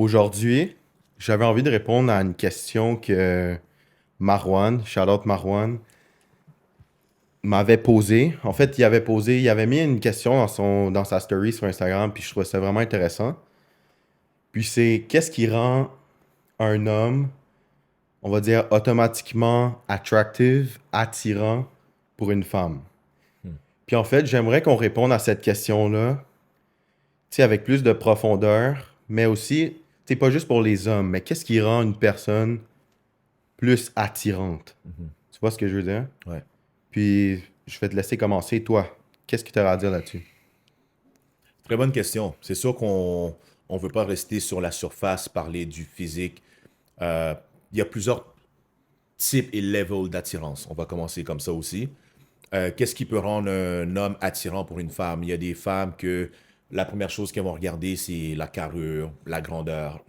Aujourd'hui, j'avais envie de répondre à une question que Marwan, shout-out Marwan, m'avait posée. En fait, il avait mis une question dans sa story sur Instagram, puis je trouvais ça vraiment intéressant. Puis c'est qu'est-ce qui rend un homme, on va dire, automatiquement attractive, attirant pour une femme? Hmm. Puis en fait, j'aimerais qu'on réponde à cette question-là, tu sais, avec plus de profondeur, mais aussi, tu sais, pas juste pour les hommes, mais qu'est-ce qui rend une personne plus attirante? Mhm. Tu vois ce que je veux dire? Ouais. Puis, je vais te laisser commencer. Toi, qu'est-ce que tu as à dire là-dessus? Très bonne question. C'est sûr qu'on ne veut pas rester sur la surface, parler du physique. Euh, il y a plusieurs types et levels d'attirance. On va commencer comme ça aussi. Qu'est-ce qui peut rendre un homme attirant pour une femme? Il y a des femmes que la première chose qu'elles vont regarder, c'est la carrure, la grandeur.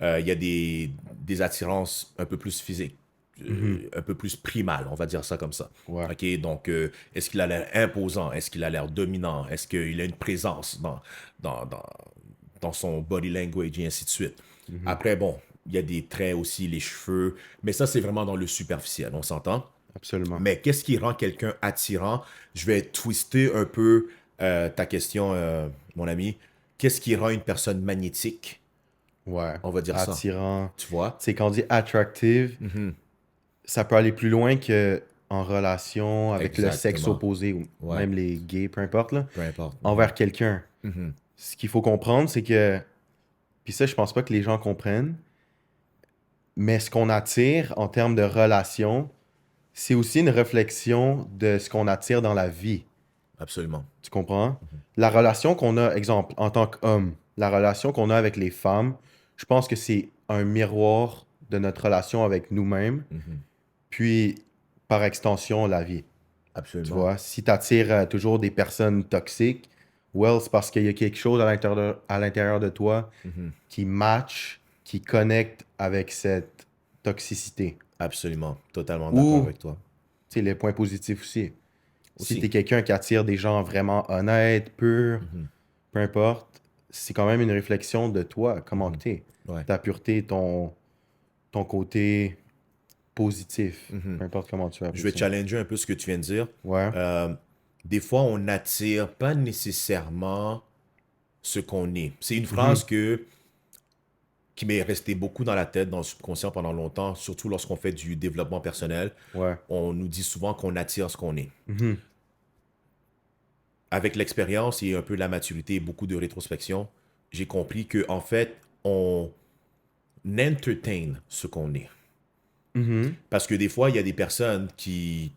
Il y a des attirances un peu plus physiques, Mhm. un peu plus primales, on va dire ça comme ça. Ouais. OK, donc est-ce qu'il a l'air imposant? Est-ce qu'il a l'air dominant? Est-ce qu'il a une présence dans, dans, dans son body language et ainsi de suite? Mhm. Après, bon, il y a des traits aussi, les cheveux, mais ça, c'est vraiment dans le superficiel, on s'entend? Absolument. Mais qu'est-ce qui rend quelqu'un attirant? Je vais twister un peu ta question, mon ami. Qu'est-ce qui rend une personne magnétique? Ouais. On va dire ça. Attirant. Tu vois? C'est quand on dit attractive, Mhm. ça peut aller plus loin que en relation avec le sexe Exactement. opposé ou Ouais, même les gays, peu importe, là, peu importe. Mhm. envers quelqu'un. Mhm. Ce qu'il faut comprendre, c'est que, puis ça, je pense pas que les gens comprennent, mais ce qu'on attire en termes de relation, c'est aussi une réflexion de ce qu'on attire dans la vie. Absolument. Tu comprends? Mhm. La relation qu'on a, exemple, en tant qu'homme, la relation qu'on a avec les femmes, je pense que c'est un miroir de notre relation avec nous-mêmes, Mhm. puis par extension, la vie. Tu Absolument. vois? Si tu attires toujours des personnes toxiques, well, c'est parce qu'il y a quelque chose à l'intérieur de toi Mhm. qui match, qui connecte avec cette toxicité. Absolument. Totalement d'accord Ou, avec toi. tu sais, les points positifs aussi. Si tu es Aussi. quelqu'un qui attire des gens vraiment honnêtes, purs, Mhm. peu importe, c'est quand même une réflexion de toi, comment que Mhm. t'es. Ouais. Ta pureté, ton côté positif, Mhm. peu importe comment tu Je appelles vais ça. challenger un peu ce que tu viens de dire. Ouais. Euh, des fois, on n'attire pas nécessairement ce qu'on est. C'est une phrase Mhm. qui m'est restée beaucoup dans la tête, dans le subconscient pendant longtemps, surtout lorsqu'on fait du développement personnel. Ouais. On nous dit souvent qu'on attire ce qu'on est. Mhm. Avec l'expérience et un peu la maturité et beaucoup de rétrospection, j'ai compris que en fait, on entertain ce qu'on est. Mhm. Parce que des fois, il y a des personnes qui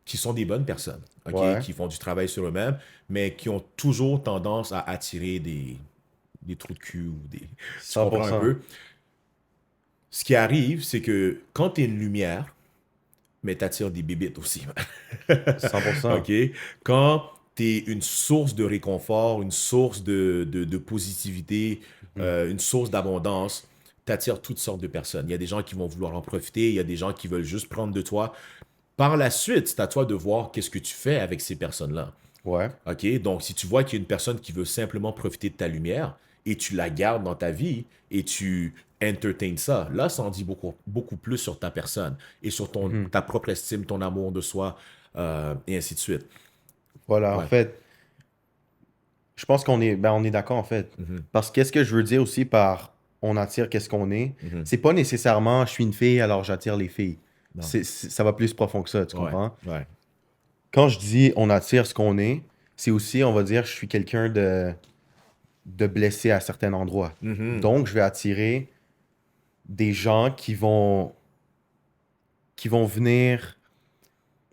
sont des bonnes personnes, ok, Ouais. qui font du travail sur eux-mêmes, mais qui ont toujours tendance à attirer des trous de cul ou des... Tu cent pour comprends un cent peu? Ce qui arrive, c'est que quand tu es une lumière, mais tu attires des bébites aussi. 100%. OK? Quand tu es une source de réconfort, une source de positivité, Mhm. une source d'abondance, tu attires toutes sortes de personnes. Il y a des gens qui vont vouloir en profiter, il y a des gens qui veulent juste prendre de toi. Par la suite, c'est à toi de voir qu'est-ce que tu fais avec ces personnes-là. Ouais. OK? Donc, si tu vois qu'il y a une personne qui veut simplement profiter de ta lumière et tu la gardes dans ta vie et tu entertains ça, là, ça en dit beaucoup, beaucoup plus sur ta personne et sur Mhm. ta propre estime, ton amour de soi et ainsi de suite. Voilà, en Ouais. fait, je pense on est d'accord, en fait. Mhm. Parce qu'est-ce que je veux dire aussi par on attire qu'est-ce qu'on est, Mhm. c'est pas nécessairement je suis une fille, alors j'attire les filles. Non. Ça va plus profond que ça, tu Ouais. comprends? Ouais. Quand je dis on attire ce qu'on est, c'est aussi, on va dire, je suis quelqu'un de blessé à certains endroits. Mhm. Donc, je vais attirer des gens qui vont venir,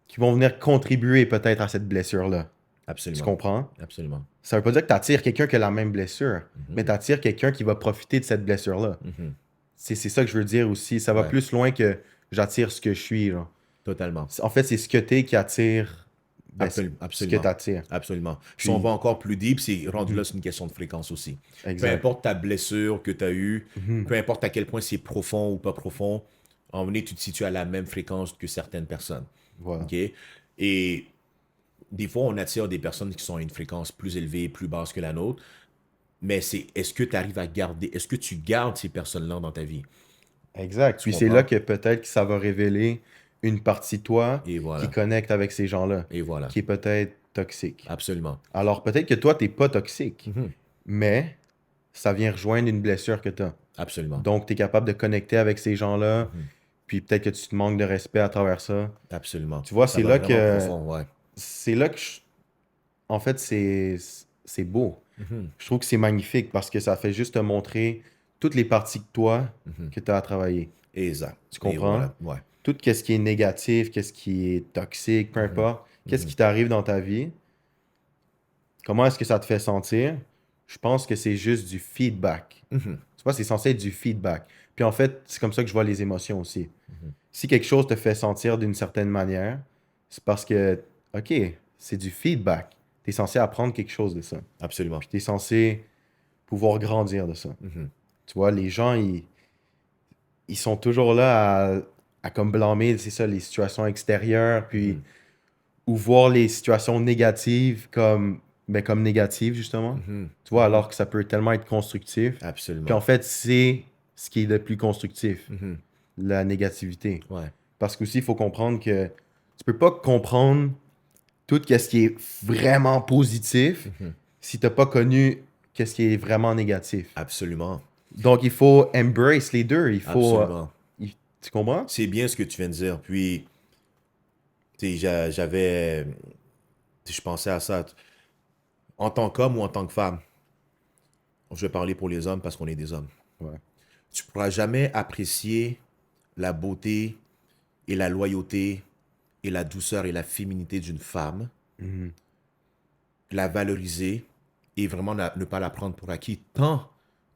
qui vont venir contribuer peut-être à cette blessure-là. Tu Absolument. comprends? Absolument. Ça veut pas dire que tu attires quelqu'un qui a la même blessure, mais Mhm. tu attires quelqu'un qui va profiter de cette blessure-là. Mhm. C'est ça que je veux dire aussi. Ça va Ouais. plus loin que j'attire ce que je suis, genre. Totalement. En fait, c'est ce que t'es qui attire ben, ce que tu Absolument. attires. Absolument. Si on va Puis, encore plus deep, c'est rendu mhm, là, c'est une question de fréquence aussi. Peu exact. importe ta blessure que tu as eue, Mhm, peu importe à quel point c'est profond ou pas profond, en vrai, tu te situes à la même fréquence que certaines personnes. voilà. OK? Et des fois, on attire des personnes qui sont à une fréquence plus élevée, plus basse que la nôtre. Mais est-ce que tu arrives à garder, est-ce que tu gardes ces personnes-là dans ta vie? Exact. Tu Puis c'est là comprends? que peut-être que ça va révéler une partie de toi Et qui voilà. connecte avec ces gens-là, Et voilà. qui est peut-être toxique. Absolument. Alors peut-être que toi, t'es pas toxique, Mhm. mais ça vient rejoindre une blessure que tu as. Absolument. Donc, tu es capable de connecter avec ces gens-là, Mhm. puis peut-être que tu te manques de respect à travers ça. Absolument. Tu vois, Ça va vraiment profond, ouais. c'est là que en fait, c'est beau. Mhm. Je trouve que c'est magnifique parce que ça fait juste te montrer toutes les parties de toi Mhm. que tu as à travailler. Exact. Tu Et comprends? voilà. Ouais. Tout ce qui est négatif, qu'est-ce qui est toxique, peu Mhm. importe, qu'est-ce Mhm. qui t'arrive dans ta vie, comment est-ce que ça te fait sentir? Je pense que c'est juste du feedback. Mhm. Tu vois, c'est censé être du feedback. Puis en fait, c'est comme ça que je vois les émotions aussi. Mhm. Si quelque chose te fait sentir d'une certaine manière, c'est parce que, OK, c'est du feedback. Tu es censé apprendre quelque chose de ça. Absolument. Puis tu es censé pouvoir grandir de ça. Mhm. Tu vois, les gens, ils sont toujours là à comme blâmer, c'est ça, les situations extérieures, puis Mhm. ou voir les situations négatives comme négatives, justement. Mhm. Tu vois, Mhm. alors que ça peut tellement être constructif. Puis en Absolument. fait, c'est ce qui est le plus constructif, Mhm. la négativité. Ouais. Parce qu'aussi, il faut comprendre que tu peux pas comprendre tout ce qui est vraiment positif Mhm. si tu n'as pas connu ce qui est vraiment négatif. Absolument. Donc, il faut embrace les deux. Il faut... Absolument. tu comprends? C'est bien ce que tu viens de dire. Puis, tu sais, j'avais, je pensais à ça. En tant qu'homme ou en tant que femme, je vais parler pour les hommes parce qu'on est des hommes. Ouais. Tu pourras jamais apprécier la beauté et la loyauté et la douceur et la féminité d'une femme, Mhm. la valoriser et vraiment ne pas la prendre pour acquis tant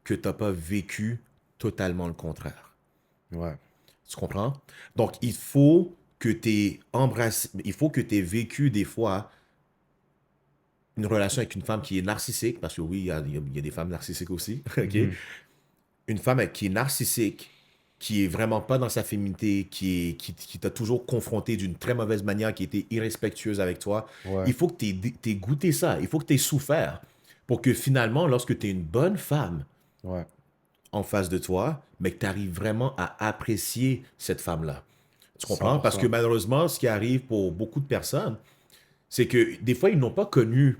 que tu n'as pas vécu totalement le contraire. Ouais. Tu comprends? Donc, il faut que tu aies embrassé, il faut que tu aies vécu des fois une relation avec une femme qui est narcissique, parce que oui, il y a des femmes narcissiques aussi, ok? Mhm. Une femme qui est narcissique, qui est vraiment pas dans sa féminité, qui t'a toujours confronté d'une très mauvaise manière, qui était irrespectueuse avec toi, Ouais. il faut que tu aies goûté ça, il faut que tu aies souffert pour que finalement, lorsque tu es une bonne femme Ouais. en face de toi, mais que tu arrives vraiment à apprécier cette femme-là. Tu comprends? Parce que 100%. malheureusement, ce qui arrive pour beaucoup de personnes, c'est que des fois, ils n'ont pas connu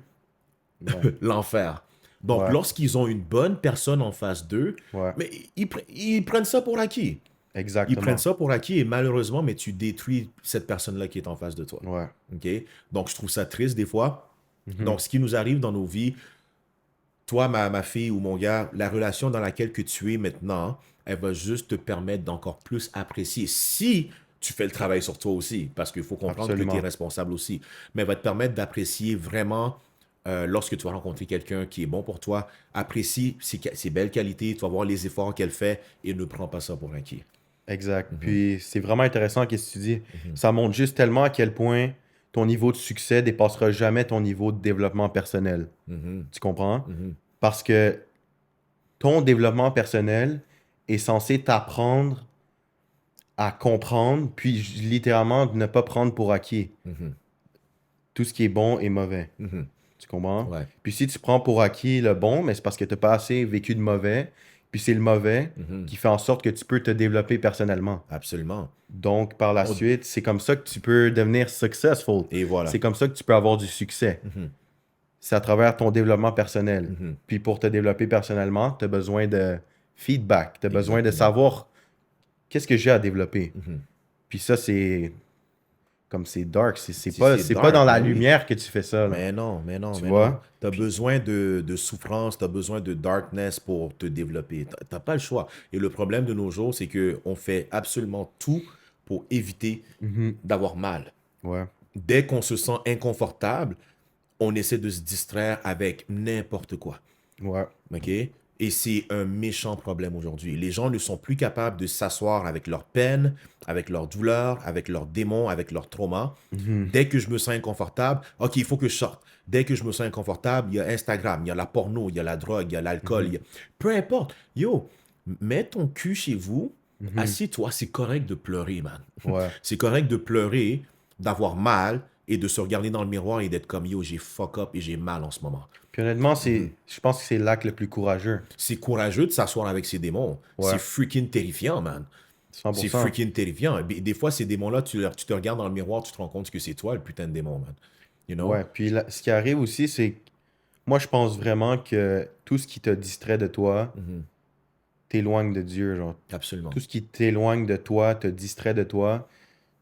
Ouais. l'enfer. Donc, Ouais. lorsqu'ils ont une bonne personne en face d'eux, Ouais. mais ils prennent ça pour acquis. Ils prennent Exactement. ça pour acquis et malheureusement, mais tu détruis cette personne-là qui est en face de toi. Ouais. OK? Donc, je trouve ça triste des fois. Mhm. Donc, ce qui nous arrive dans nos vies, toi, ma fille ou mon gars, la relation dans laquelle que tu es maintenant, elle va juste te permettre d'encore plus apprécier. Si tu fais le travail sur toi aussi, parce qu'il faut comprendre que tu es Absolument. responsable aussi, mais elle va te permettre d'apprécier vraiment lorsque tu vas rencontrer quelqu'un qui est bon pour toi, apprécie ses belles qualités, tu vas voir les efforts qu'elle fait et ne prends pas ça pour acquis. Exact. Mhm, Puis c'est vraiment intéressant ce que tu dis. mhm, Ça montre juste tellement à quel point ton niveau de succès dépassera jamais ton niveau de développement personnel. mhm, Tu comprends? mhm. Parce que ton développement personnel est censé t'apprendre à comprendre, puis littéralement de ne pas prendre pour acquis Mhm, tout ce qui est bon et mauvais. mhm. Tu comprends? Ouais. Puis si tu prends pour acquis le bon, mais c'est parce que tu n'as pas assez vécu de mauvais, puis c'est le mauvais Mhm. qui fait en sorte que tu peux te développer personnellement. Absolument. Donc, par la On- suite, c'est comme ça que tu peux devenir successful. Et voilà. C'est comme ça que tu peux avoir du succès. Mhm, C'est à travers ton développement personnel. mhm. Puis pour te développer personnellement, tu as besoin de feedback. Tu as besoin de Exactement. savoir qu'est-ce que j'ai à développer. Mhm. Puis ça, c'est comme c'est dark. C'est C'est pas dark, dans la mais oui. lumière que tu fais ça, là. Mais non, mais non, Tu mais non. vois? Tu as Puis, besoin de souffrance, tu as besoin de darkness pour te développer. Tu n'as pas le choix. Et le problème de nos jours, c'est qu'on fait absolument tout pour éviter mhm, d'avoir mal. ouais, Dès qu'on se sent inconfortable, on essaie de se distraire avec n'importe quoi. ouais, OK? Et c'est un méchant problème aujourd'hui. Les gens ne sont plus capables de s'asseoir avec leur peine, avec leur douleur, avec leurs démons, avec leurs traumas. mhm, Dès que je me sens inconfortable, OK, il faut que je sorte. Dès que je me sens inconfortable, il y a Instagram, il y a la porno, il y a la drogue, il y a l'alcool. mhm, Peu importe. Yo, mets ton cul chez vous, mhm, assieds-toi. C'est correct de pleurer, man. ouais, C'est correct de pleurer, d'avoir mal, et de se regarder dans le miroir et d'être comme, yo, j'ai fuck up et j'ai mal en ce moment. Puis honnêtement, je pense que c'est l'acte le plus courageux. C'est courageux de s'asseoir avec ces démons. Ouais. C'est freaking terrifiant, man. 100%. C'est freaking terrifiant. Et des fois, ces démons-là, tu te regardes dans le miroir, tu te rends compte que c'est toi le putain de démon, man. You know? Ouais, puis là, ce qui arrive aussi, c'est que moi, je pense vraiment que tout ce qui te distrait de toi t'éloigne de Dieu. Genre. Absolument. Tout ce qui t'éloigne de toi, te distrait de toi,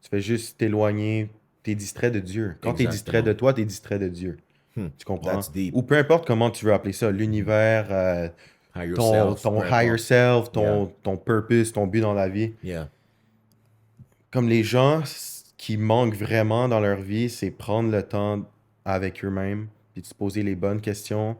tu fais juste t'éloigner, t'es distrait de Dieu. Quand t'es distrait de toi, t'es distrait de Dieu. Tu comprends? That's deep. Ou peu importe comment tu veux appeler ça, l'univers, Higher ton self, peu higher importe. self, Yeah. ton purpose, ton but dans la vie. Yeah. Comme les gens qui manquent vraiment dans leur vie, c'est prendre le temps avec eux-mêmes, puis de se poser les bonnes questions,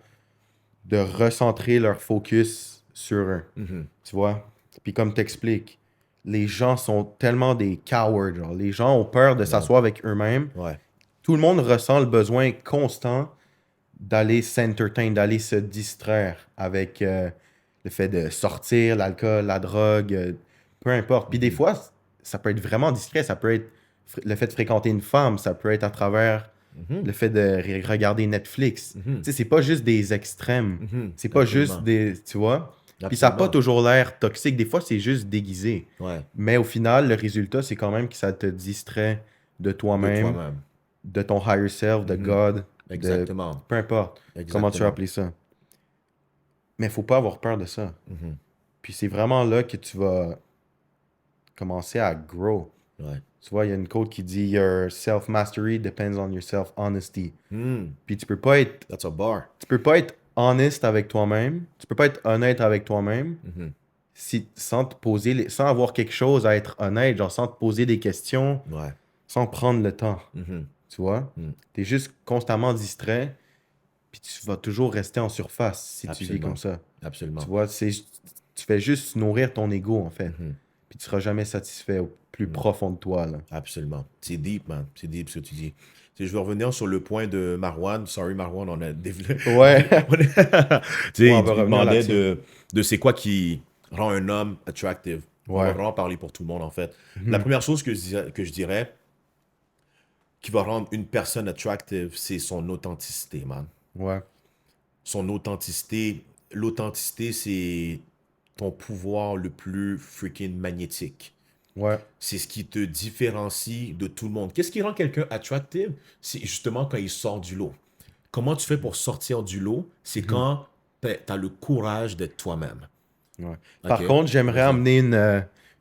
de recentrer leur focus sur eux. Tu vois? Puis comme t'expliques, les gens sont tellement des cowards. Genre. Les gens ont peur de s'asseoir avec eux-mêmes. Ouais. Tout le monde ressent le besoin constant d'aller s'entertain, d'aller se distraire avec le fait de sortir, l'alcool, la drogue, peu importe. Puis des fois, ça peut être vraiment distrait. Ça peut être le fait de fréquenter une femme, ça peut être à travers le fait de regarder Netflix. Tu sais, c'est pas juste des extrêmes. C'est pas juste des... Tu vois? Puis ça n'a pas toujours l'air toxique. Des fois, c'est juste déguisé. Ouais. Mais au final, le résultat, c'est quand même que ça te distrait de toi-même, de ton higher self, de God. Exactement. Peu importe comment tu vas appeler ça. Mais il faut pas avoir peur de ça. Puis c'est vraiment là que tu vas commencer à grow. Ouais. Tu vois, il y a une quote qui dit « Your self-mastery depends on your self-honesty ». Puis tu peux pas être... That's a bar. Tu peux pas être honest avec toi-même. Tu peux pas être honnête avec toi-même sans te poser... sans avoir quelque chose à être honnête, genre sans te poser des questions, sans prendre le temps. Tu vois? Tu es juste constamment distrait, puis tu vas toujours rester en surface si tu vis comme ça. Absolument. Tu vois, tu fais juste nourrir ton ego, en fait. Puis tu seras jamais satisfait au plus profond de toi. Là. Absolument. C'est deep, man. C'est deep ce que tu dis. Je vais revenir sur le point de Marwan. Sorry, Marwan, on a développé. Ouais. Il demandait de c'est quoi qui rend un homme attractive. On va vraiment parler pour tout le monde, en fait. La première chose que je dirais qui va rendre une personne attractive, c'est son authenticité, man. Ouais. Son authenticité. L'authenticité, c'est ton pouvoir le plus freaking magnétique. Ouais. C'est ce qui te différencie de tout le monde. Qu'est-ce qui rend quelqu'un attractive? C'est justement quand il sort du lot. Comment tu fais pour sortir du lot? C'est quand tu as le courage d'être toi-même. Ouais. Par contre, j'aimerais amener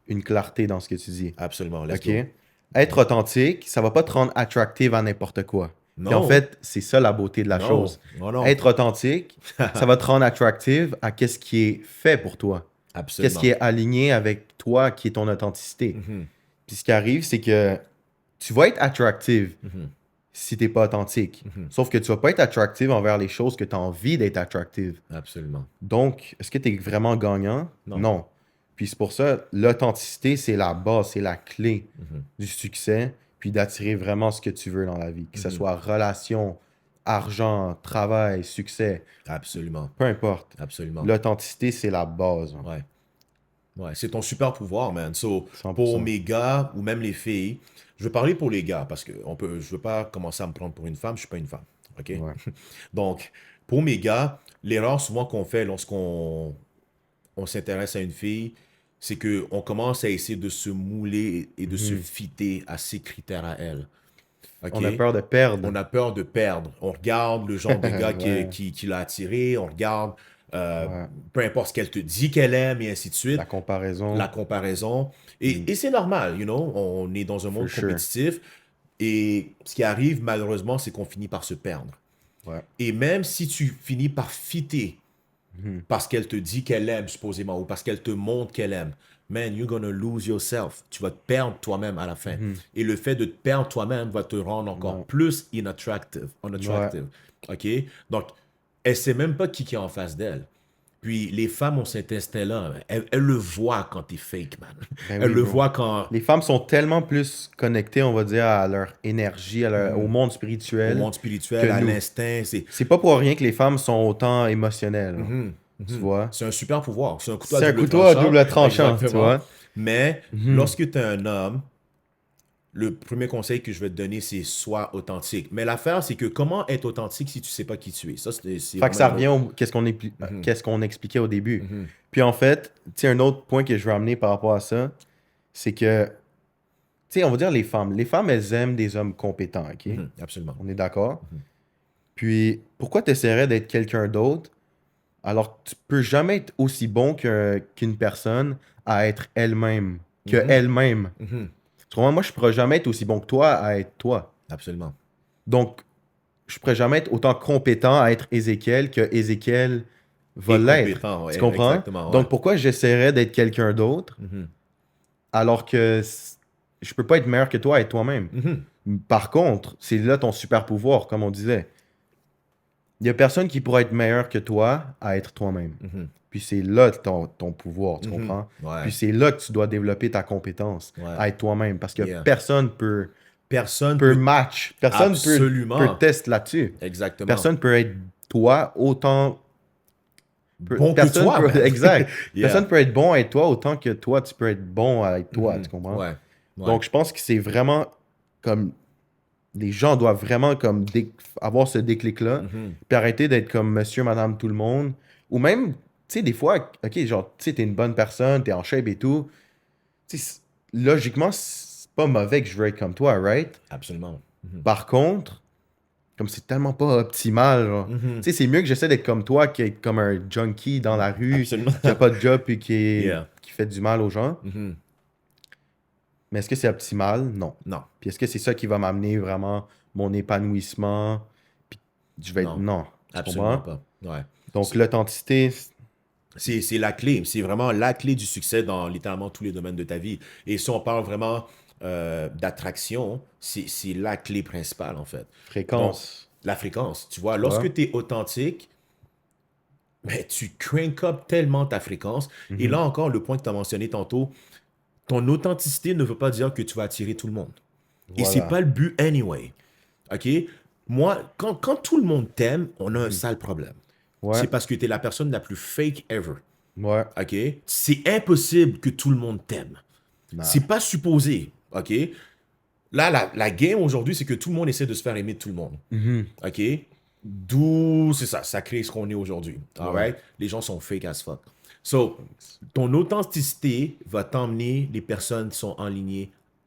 une clarté dans ce que tu dis. Absolument. OK? Être authentique, ça va pas te rendre attractive à n'importe quoi. Non. Et en fait, c'est ça la beauté de la chose. Non. Être authentique, ça va te rendre attractive à qu'est-ce qui est fait pour toi. Absolument. Qu'est-ce qui est aligné avec toi, qui est ton authenticité. Puis ce qui arrive, c'est que tu vas être attractive si t'es pas authentique. Sauf que tu vas pas être attractive envers les choses que tu as envie d'être attractive. Absolument. Donc, est-ce que tu es vraiment gagnant? Non. Puis c'est pour ça, l'authenticité, c'est la base, c'est la clé du succès, puis d'attirer vraiment ce que tu veux dans la vie. Que ce soit relation, argent, travail, succès. Absolument. Peu importe. Absolument. L'authenticité, c'est la base. Ouais, c'est ton super pouvoir, man. So, 100%. pour mes gars ou même les filles, je vais parler pour les gars parce que je veux pas commencer à me prendre pour une femme, je suis pas une femme. OK? Ouais. Donc, pour mes gars, l'erreur souvent qu'on fait lorsqu'on s'intéresse à une fille, c'est qu'on commence à essayer de se mouler et de se fitter à ses critères à elle. Okay? On a peur de perdre. On a peur de perdre. On regarde le genre de gars qui l'a attiré, on regarde peu importe ce qu'elle te dit qu'elle aime et ainsi de suite. La comparaison. La comparaison. Et c'est normal, you know, on est dans un monde compétitif. Et ce qui arrive, malheureusement, c'est qu'on finit par se perdre. Et même si tu finis par fitter parce qu'elle te dit qu'elle aime, supposément, ou parce qu'elle te montre qu'elle aime, man, you're gonna lose yourself. Tu vas te perdre toi-même à la fin. Et le fait de te perdre toi-même va te rendre encore plus unattractive. OK? Donc, elle sait même pas qui est en face d'elle. Puis, les femmes ont cet instinct-là. Elles le voient quand t'es fake, man. Elles le voient quand... Les femmes sont tellement plus connectées, on va dire, à leur énergie, au monde spirituel. Au monde spirituel, à l'instinct. C'est pas pour rien que les femmes sont autant émotionnelles. Tu vois? C'est un super pouvoir. C'est un couteau à double tranchant, tu vois? Mais lorsque tu es un homme, le premier conseil que je vais te donner, c'est sois authentique. Mais l'affaire, c'est que comment être authentique si tu sais pas qui tu es? Ça, c'est Fait que ça vraiment revient une au autre. Mhm, qu'est-ce qu'on expliquait au début. mhm, Puis en fait, tu sais, un autre point que je veux amener par rapport à ça, c'est que, tu sais, on va dire les femmes. Les femmes, elles aiment des hommes compétents, OK? mhm, absolument. On est d'accord? Mhm, Puis pourquoi tu essaierais d'être quelqu'un d'autre alors que tu peux jamais être aussi bon qu'une personne à être elle-même, que mhm, elle-même. mhm, Tu comprends? Moi, je pourrais jamais être aussi bon que toi à être toi. absolument. Donc, je pourrais jamais être autant compétent à être Ézéchiel que Ézéchiel va Et l'être. compétent, Tu ouais, comprends? exactement, ouais. Donc, pourquoi j'essaierais d'être quelqu'un d'autre Mhm, alors que je peux pas être meilleur que toi à être toi-même? mhm, Par contre, c'est là ton super pouvoir, comme on disait. Il y a personne qui pourrait être meilleur que toi à être toi-même. mhm, Puis c'est là ton pouvoir, tu mhm. comprends? Puis Ouais, c'est là que tu dois développer ta compétence ouais, à être toi-même parce que yeah. Personne peut peut match, personne peut absolument, test là-dessus. exactement, Personne peut être toi autant. bon que Personne toi, peut. man. Exact. Personne Yeah. peut être bon à être toi autant que toi, tu peux être bon à être toi, tu Mhm, comprends? ouais, ouais. Donc je pense que c'est vraiment comme. Les gens doivent vraiment comme avoir ce déclic-là, Mhm, puis arrêter d'être comme monsieur, madame, tout le monde. Ou même, tu sais, des fois, ok, genre, tu sais, t'es une bonne personne, t'es en shape et tout. Tu sais, logiquement, c'est pas mauvais que je veux être comme toi, right? absolument. Mhm, Par contre, comme c'est tellement pas optimal, genre, mhm, tu sais, c'est mieux que j'essaie d'être comme toi qu'être comme un junkie dans la rue, absolument. qui a pas de job et Yeah. qui fait du mal aux gens. Mhm. Mais est-ce que c'est optimal? Non. Non, Puis est-ce que c'est ça qui va m'amener vraiment mon épanouissement? Puis je vais être... non, Non. Tu absolument comprends? pas. Ouais. Donc C'est l'authenticité, c'est la clé. C'est vraiment la clé du succès dans littéralement tous les domaines de ta vie. Et si on parle vraiment d'attraction, c'est la clé principale, en fait. Donc, fréquence. la fréquence. Tu vois, Ouais. lorsque tu es authentique, ben, tu crank up tellement ta fréquence. Et Mhm. là encore, le point que tu as mentionné tantôt, ton authenticité ne veut pas dire que tu vas attirer tout le monde. Et c'est Voilà. pas le but anyway. OK? Moi, quand tout le monde t'aime, on a un Mhm. sale problème. Ouais. C'est parce que tu es la personne la plus fake ever. Ouais. OK? C'est impossible que tout le monde t'aime. Nah. C'est pas supposé. OK? Là, la game aujourd'hui, c'est que tout le monde essaie de se faire aimer de tout le monde. Mhm. OK? D'où, c'est ça, ça crée ce qu'on est aujourd'hui. All Ouais. right? Les gens sont fake as fuck. So, ton authenticité va t'emmener les personnes qui sont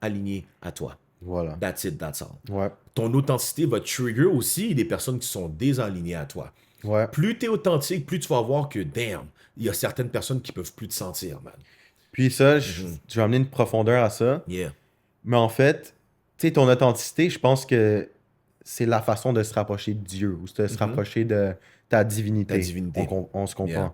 alignées à toi. Voilà. That's it, that's all. Ouais. Ton authenticité va trigger aussi les personnes qui sont désalignées à toi. Ouais. Plus tu es authentique, plus tu vas voir que, damn, il y a certaines personnes qui peuvent plus te sentir, man. Puis ça, Mhm. je vais amener une profondeur à ça. Yeah. Mais en fait, tu sais, ton authenticité, je pense que c'est la façon de se rapprocher de Dieu ou de se Mhm. rapprocher de ta Ta divinité. divinité. On se comprend. Yeah.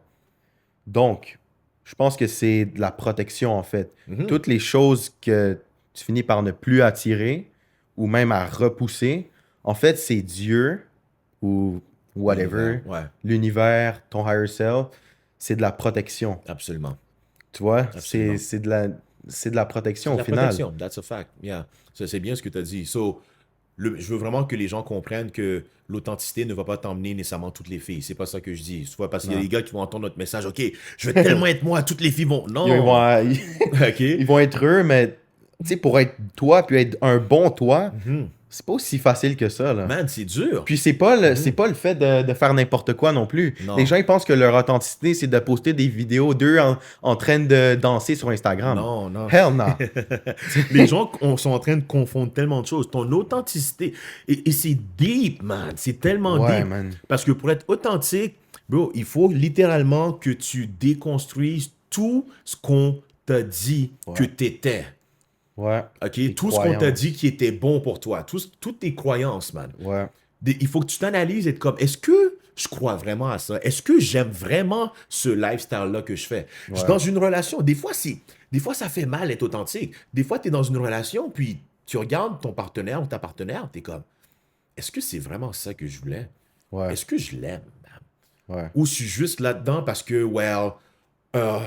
Donc, je pense que c'est de la protection, en fait. Mhm. Toutes les choses que tu finis par ne plus attirer ou même à repousser, en fait, c'est Dieu ou whatever, L'univers. Ouais, l'univers, ton higher self, c'est de la protection. absolument. Tu vois? Absolument. C'est de la C'est protection de au la final. protection. That's a fact. Yeah. Ça, c'est bien ce que tu as dit. So, je veux vraiment que les gens comprennent que l'authenticité ne va pas t'emmener nécessairement toutes les filles. C'est pas ça que je dis. Tu vois, parce qu'il y a Non. des gars qui vont entendre notre message. OK, je veux tellement être moi, toutes les filles vont. Ils Non. vont, OK. ils vont être eux, mais tu sais, pour être toi, puis être un bon toi, Mhm. c'est pas aussi facile que ça, là. Man, c'est dur. Puis c'est pas le fait de faire n'importe quoi non plus. Non. Les gens, ils pensent que leur authenticité, c'est de poster des vidéos d'eux en train de danser sur Instagram. Non, non. Hell no. Les gens sont en train de confondre tellement de choses. Ton authenticité, et c'est deep, man. C'est tellement Ouais, deep. man. Parce que pour être authentique, bro, il faut littéralement que tu déconstruises tout ce qu'on t'a dit Ouais. que t'étais. Ouais. OK? Tes Tout ce qu'on t'a croyances. dit qui était bon pour toi. Toutes tes croyances, man. Ouais. Il faut que tu t'analyses et être comme, est-ce que je crois vraiment à ça? Est-ce que j'aime vraiment ce lifestyle-là que je fais? Je suis Ouais. dans une relation. Des fois, ça fait mal être authentique. Des fois, tu es dans une relation, puis tu regardes ton partenaire ou ta partenaire, tu es comme, est-ce que c'est vraiment ça que je voulais? Ouais. Est-ce que je l'aime, man? Ouais. Ou je suis juste là-dedans parce que, well, euh,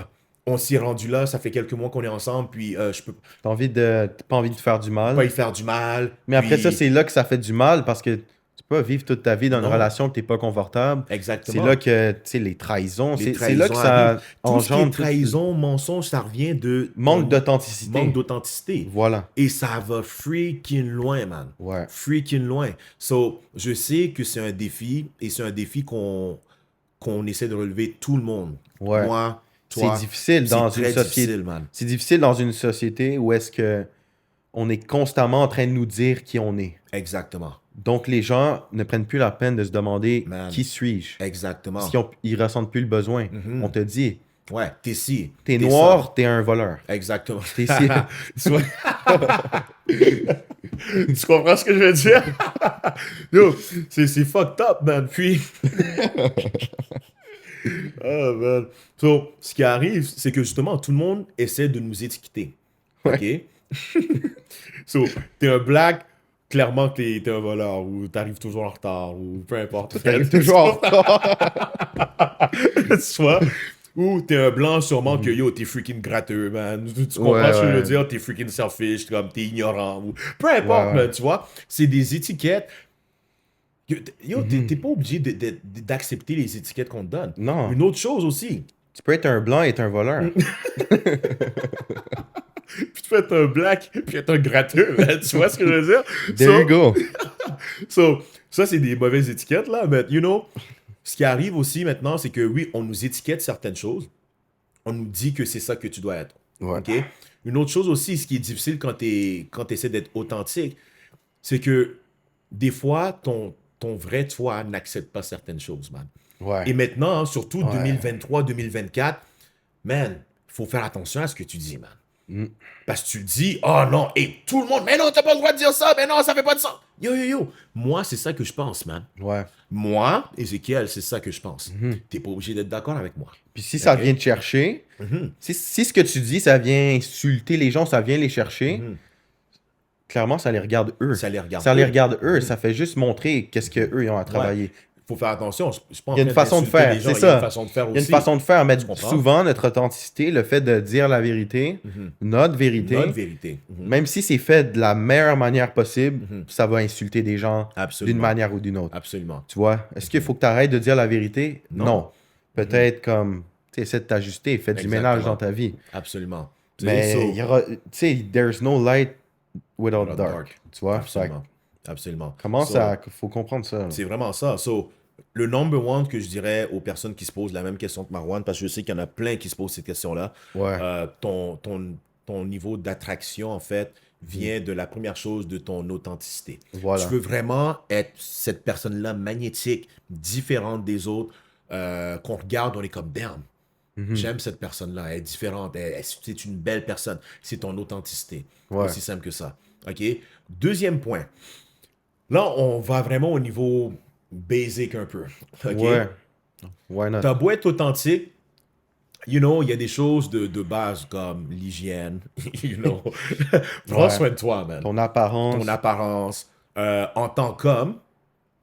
on s'est rendu là, ça fait quelques mois qu'on est ensemble, puis je peux T'as pas envie de te faire du pas mal. y faire du mal. Mais après ça, Puis, c'est là que ça fait du mal parce que tu peux pas vivre toute ta vie dans une Non. relation que t'es pas confortable. C'est Exactement. là que, tu sais, les trahisons, Les c'est là que trahisons ça arrivent. Tout ce qui est engendre trahison, mensonge, ça revient de manque d'authenticité. manque d'authenticité. Voilà. Et ça va freaking loin, man. Ouais. Freaking loin. So, je sais que c'est un défi, et c'est un défi qu'on essaie de relever tout le monde. Ouais. Moi, C'est toi. difficile C'est dans très une société. difficile, man. C'est difficile dans une société où est-ce que on est constamment en train de nous dire qui on est. Exactement. Donc les gens ne prennent plus la peine de se demander Man. qui suis-je. Exactement. Parce qu'ils ressentent plus le besoin. Mhm. On te dit, Ouais, t'es ci. t'es ça. noir, t'es un voleur. Exactement. T'es ci. Tu vois? Tu comprends ce que je veux dire? Yo, c'est fucked up, man. Puis. Oh, man. So, ce qui arrive, c'est que justement, tout le monde essaie de nous étiqueter. OK? So, t'es un black, clairement que t'es un voleur, ou t'arrives toujours en retard, ou peu importe. T'arrives toujours en retard. Tu vois? Ou t'es un blanc, sûrement que yo, t'es freaking gratteux, man. Tu comprends Ouais, ce que je veux ouais. dire? T'es freaking selfish, comme t'es ignorant, ou peu importe, Ouais, ouais. man, tu vois? C'est des étiquettes. Yo, t'es pas obligé d'accepter les étiquettes qu'on te donne. Non. Une autre chose aussi, Tu peux être un blanc et être un voleur. puis tu peux être un black, puis être un gratteux, man. Tu vois ce que je veux dire? There you go. So, ça, c'est des mauvaises étiquettes, là. Mais, you know, ce qui arrive aussi maintenant, c'est que oui, on nous étiquette certaines choses. On nous dit que c'est ça que tu dois être. Ouais. OK? Une autre chose aussi, ce qui est difficile quand tu essaies d'être authentique, c'est que des fois, ton vrai toi n'accepte pas certaines choses, man. Ouais. Et maintenant, hein, surtout Ouais. 2023, 2024, man, faut faire attention à ce que tu dis, man. Mm. Parce que tu dis, oh non, et tout le monde, mais non, t'as pas le droit de dire ça, mais non, ça fait pas de sens. Yo, yo, yo. Moi, c'est ça que je pense, man. Ouais. Moi, Ézéchiel, c'est ça que je pense. Mhm. T'es pas obligé d'être d'accord avec moi. Puis si ça Ok. vient te chercher, Mhm. si ce que tu dis, ça vient insulter les gens, ça vient les chercher, Mhm. clairement, ça les regarde eux. Ça les regarde. Ça les eux. regarde eux. Mhm. Ça fait juste montrer qu'est-ce qu'eux ils ont à travailler. Faut faire attention. Je suis pas en Il y a une train façon de d'insulter faire, les gens, c'est il y a ça. une façon de faire aussi. Il y a une façon de faire, mais Tu comprends? souvent, notre authenticité, le fait de dire la vérité, Mhm. notre vérité, Notre vérité. Mhm. même si c'est fait de la meilleure manière possible, Mhm. ça va insulter des gens Absolument. d'une manière ou d'une autre. Absolument. Tu vois? Est-ce qu'il faut que tu arrêtes de dire la vérité? Non. Non. Peut-être comme, tu sais, essaie de t'ajuster, fais du Exactement. ménage dans ta vie. Absolument. Mais So- il y aura, tu sais, there's no light without Without dark. dark. Tu vois? Absolument. Absolument. Comment So, ça, faut comprendre ça. là. C'est vraiment ça. So, le number one que je dirais aux personnes qui se posent la même question que Marwan, parce que je sais qu'il y en a plein qui se posent cette question-là, Ouais. ton niveau d'attraction, en fait, vient de la première chose, de ton authenticité. Voilà. Tu veux vraiment être cette personne-là magnétique, différente des autres, qu'on regarde, on est comme, damn, Mhm. j'aime cette personne-là, elle est différente, c'est une belle personne. C'est ton authenticité. Ouais. Aussi simple que ça. OK? Deuxième point. Là, on va vraiment au niveau basic un peu. OK? Ouais. Why not? T'as beau être authentique, you know, il y a des choses de base comme l'hygiène, you know. Prends Ouais. soin de toi, man. Ton apparence. Ton apparence. En tant qu'homme,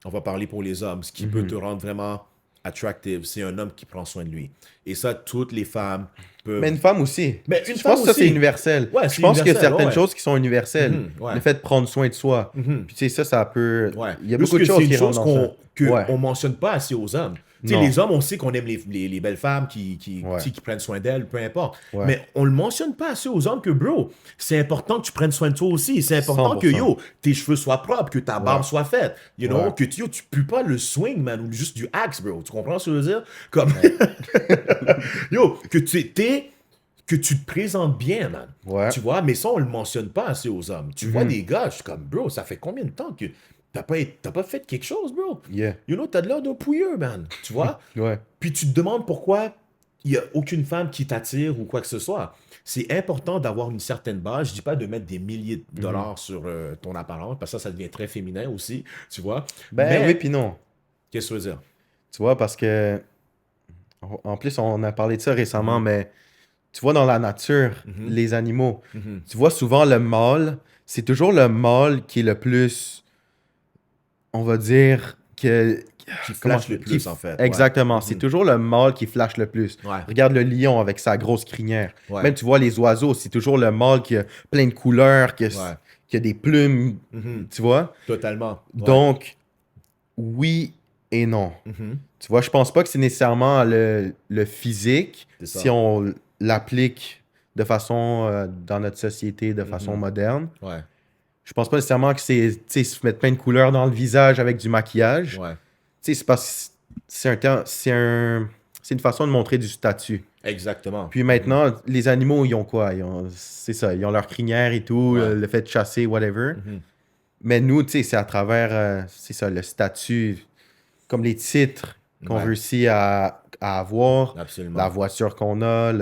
on va parler pour les hommes, ce qui peut Mhm. te rendre vraiment attractive, c'est un homme qui prend soin de lui. Et ça, toutes les femmes peuvent... Mais une femme aussi. Mais une Je femme pense que ça, c'est aussi. universel. Ouais, Je c'est pense qu'il y a universel, certaines ouais. choses qui sont universelles. Mhm, ouais. Le fait de prendre soin de soi. Mhm. Puis tu sais, ça peut... Ouais. Il y a Juste beaucoup de que choses c'est qui une chose rentrent dans ça. qu'on Ouais. mentionne pas assez aux hommes. Tu sais, Non. les hommes, on sait qu'on aime les belles femmes qui Ouais. qui prennent soin d'elles, peu importe. Ouais. Mais on le mentionne pas assez aux hommes que, bro, c'est important que tu prennes soin de toi aussi. C'est important que, 100%. yo, tes cheveux soient propres, que ta barbe Ouais. soit faite. You know, Ouais. que yo, tu pues pas le swing, man, ou juste du axe, bro. Tu comprends ce que je veux dire? Comme, yo, que que tu te présentes bien, man. Ouais. Tu vois, mais ça, on le mentionne pas assez aux hommes. Tu vois Mhm. des gars, je suis comme, bro, ça fait combien de temps que t'as pas fait quelque chose, bro? Yeah. You know, t'as de l'air d'un pouilleux, man. Tu vois? Ouais. Puis tu te demandes pourquoi il n'y a aucune femme qui t'attire ou quoi que ce soit. C'est important d'avoir une certaine base. Je dis pas de mettre des milliers de dollars sur ton apparence, parce que ça devient très féminin aussi, tu vois? Ben Mais- oui, puis non. Qu'est-ce que tu veux dire? Tu vois, parce que... En plus, on a parlé de ça récemment, Mhm. mais tu vois, dans la nature, Mhm. les animaux, Mhm. tu vois souvent le mâle, c'est toujours le mâle qui est le plus, on va dire, que... Qui comment- flash le plus, en fait. Exactement, c'est Mhm. toujours le mâle qui flash le plus. Ouais. Regarde le lion avec sa grosse crinière. Ouais. Même tu vois les oiseaux, c'est toujours le mâle qui a plein de couleurs, qui a, Ouais. qui a des plumes, Mhm. tu vois. Totalement. Ouais. Donc, oui et non. Mhm. Tu vois, je pense pas que c'est nécessairement le physique, C'est si ça. on l'applique de façon dans notre société, de façon Mhm. moderne. Ouais, Je pense pas nécessairement que c'est, tu sais, se mettre plein de couleurs dans le visage avec du maquillage. ouais. Tu sais, c'est parce que c'est une façon de montrer du statut. Exactement. Puis Mhm. maintenant, les animaux, ils ont quoi? C'est ça, ils ont leur crinière et tout, Ouais. le fait de chasser, whatever. Mhm. Mais nous, tu sais, c'est à travers, c'est ça, le statut, comme les titres qu'on Ouais, réussit à avoir, la absolument. voiture qu'on a,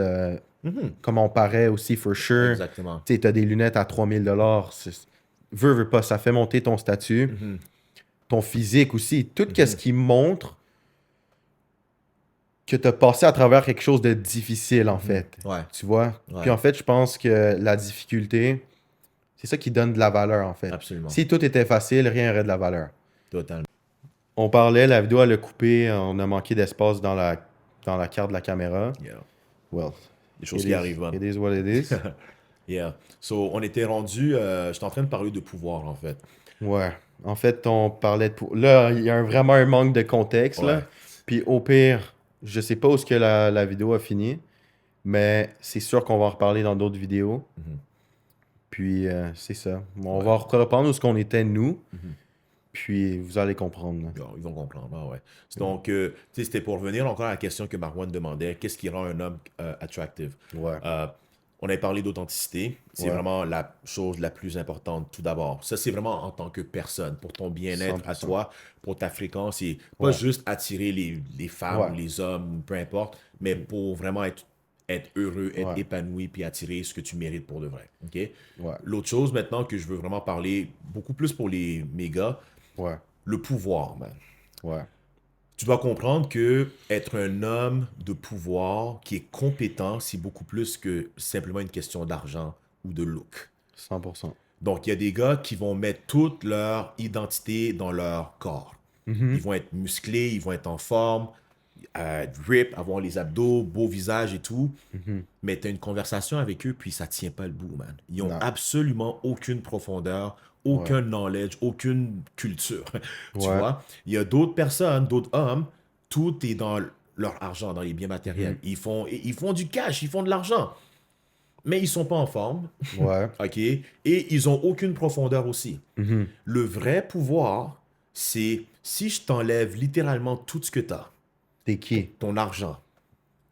Mhm. comment on paraît aussi, for sure. Exactement. Tu sais, t'as des lunettes à 3000 $. Veux pas, ça fait monter ton statut, Mhm. ton physique aussi. Tout ce Mhm. qui montre que tu as passé à travers quelque chose de difficile, en Mhm. fait. Ouais, Tu vois? Puis ouais, en fait, je pense que la difficulté, c'est ça qui donne de la valeur, en fait. absolument. Si tout était facile, rien n'aurait de la valeur. Totalement. On parlait, la vidéo, elle a coupé, on a manqué d'espace dans la carte de la caméra. Yeah. Well, Des choses qui arrivent, man. it is what it is. Yeah. So, on était rendu, j'étais en train de parler de pouvoir, en fait. Ouais. En fait, on parlait de... Là, il y a vraiment un manque de contexte, là. Ouais. Puis au pire, je sais pas où est-ce que la vidéo a fini, mais c'est sûr qu'on va en reparler dans d'autres vidéos. Mhm. Puis c'est ça. On Ouais. va reprendre où ce qu'on était, nous, Mhm. puis vous allez comprendre, là. Ils vont comprendre, ah ouais. Donc, tu sais, c'était pour revenir encore à la question que Marwan demandait, qu'est-ce qui rend un homme attractive? Ouais. Euh, on avait parlé d'authenticité, c'est Ouais. vraiment la chose la plus importante tout d'abord. Ça, c'est vraiment en tant que personne, pour ton bien-être à 100%. toi, pour ta fréquence, et pas Ouais. juste attirer les femmes ou Ouais. les hommes, peu importe, mais pour vraiment être heureux, être Ouais. épanoui, puis attirer ce que tu mérites pour de vrai. OK? Ouais. L'autre chose maintenant que je veux vraiment parler beaucoup plus pour mes gars, Ouais. le pouvoir, man. Ouais. Tu dois comprendre que être un homme de pouvoir qui est compétent, c'est beaucoup plus que simplement une question d'argent ou de look. 100%. Donc, il y a des gars qui vont mettre toute leur identité dans leur corps. Ils Mhm. vont être musclés, ils vont être en forme, rip, avoir les abdos, beau visage et tout. Mhm. Mais tu as une conversation avec eux, puis ça tient pas le bout, man. Ils ont Non. absolument aucune profondeur, Ouais. aucun knowledge, aucune culture. Tu Ouais. vois? Il y a d'autres personnes, d'autres hommes, tout est dans leur argent, dans les biens matériels. Mhm. Ils font du cash, ils font de l'argent. Mais ils sont pas en forme, Ouais. OK? Et ils ont aucune profondeur aussi. Mhm. Le vrai pouvoir, c'est si je t'enlève littéralement tout ce que tu as, T'es qui? ton argent,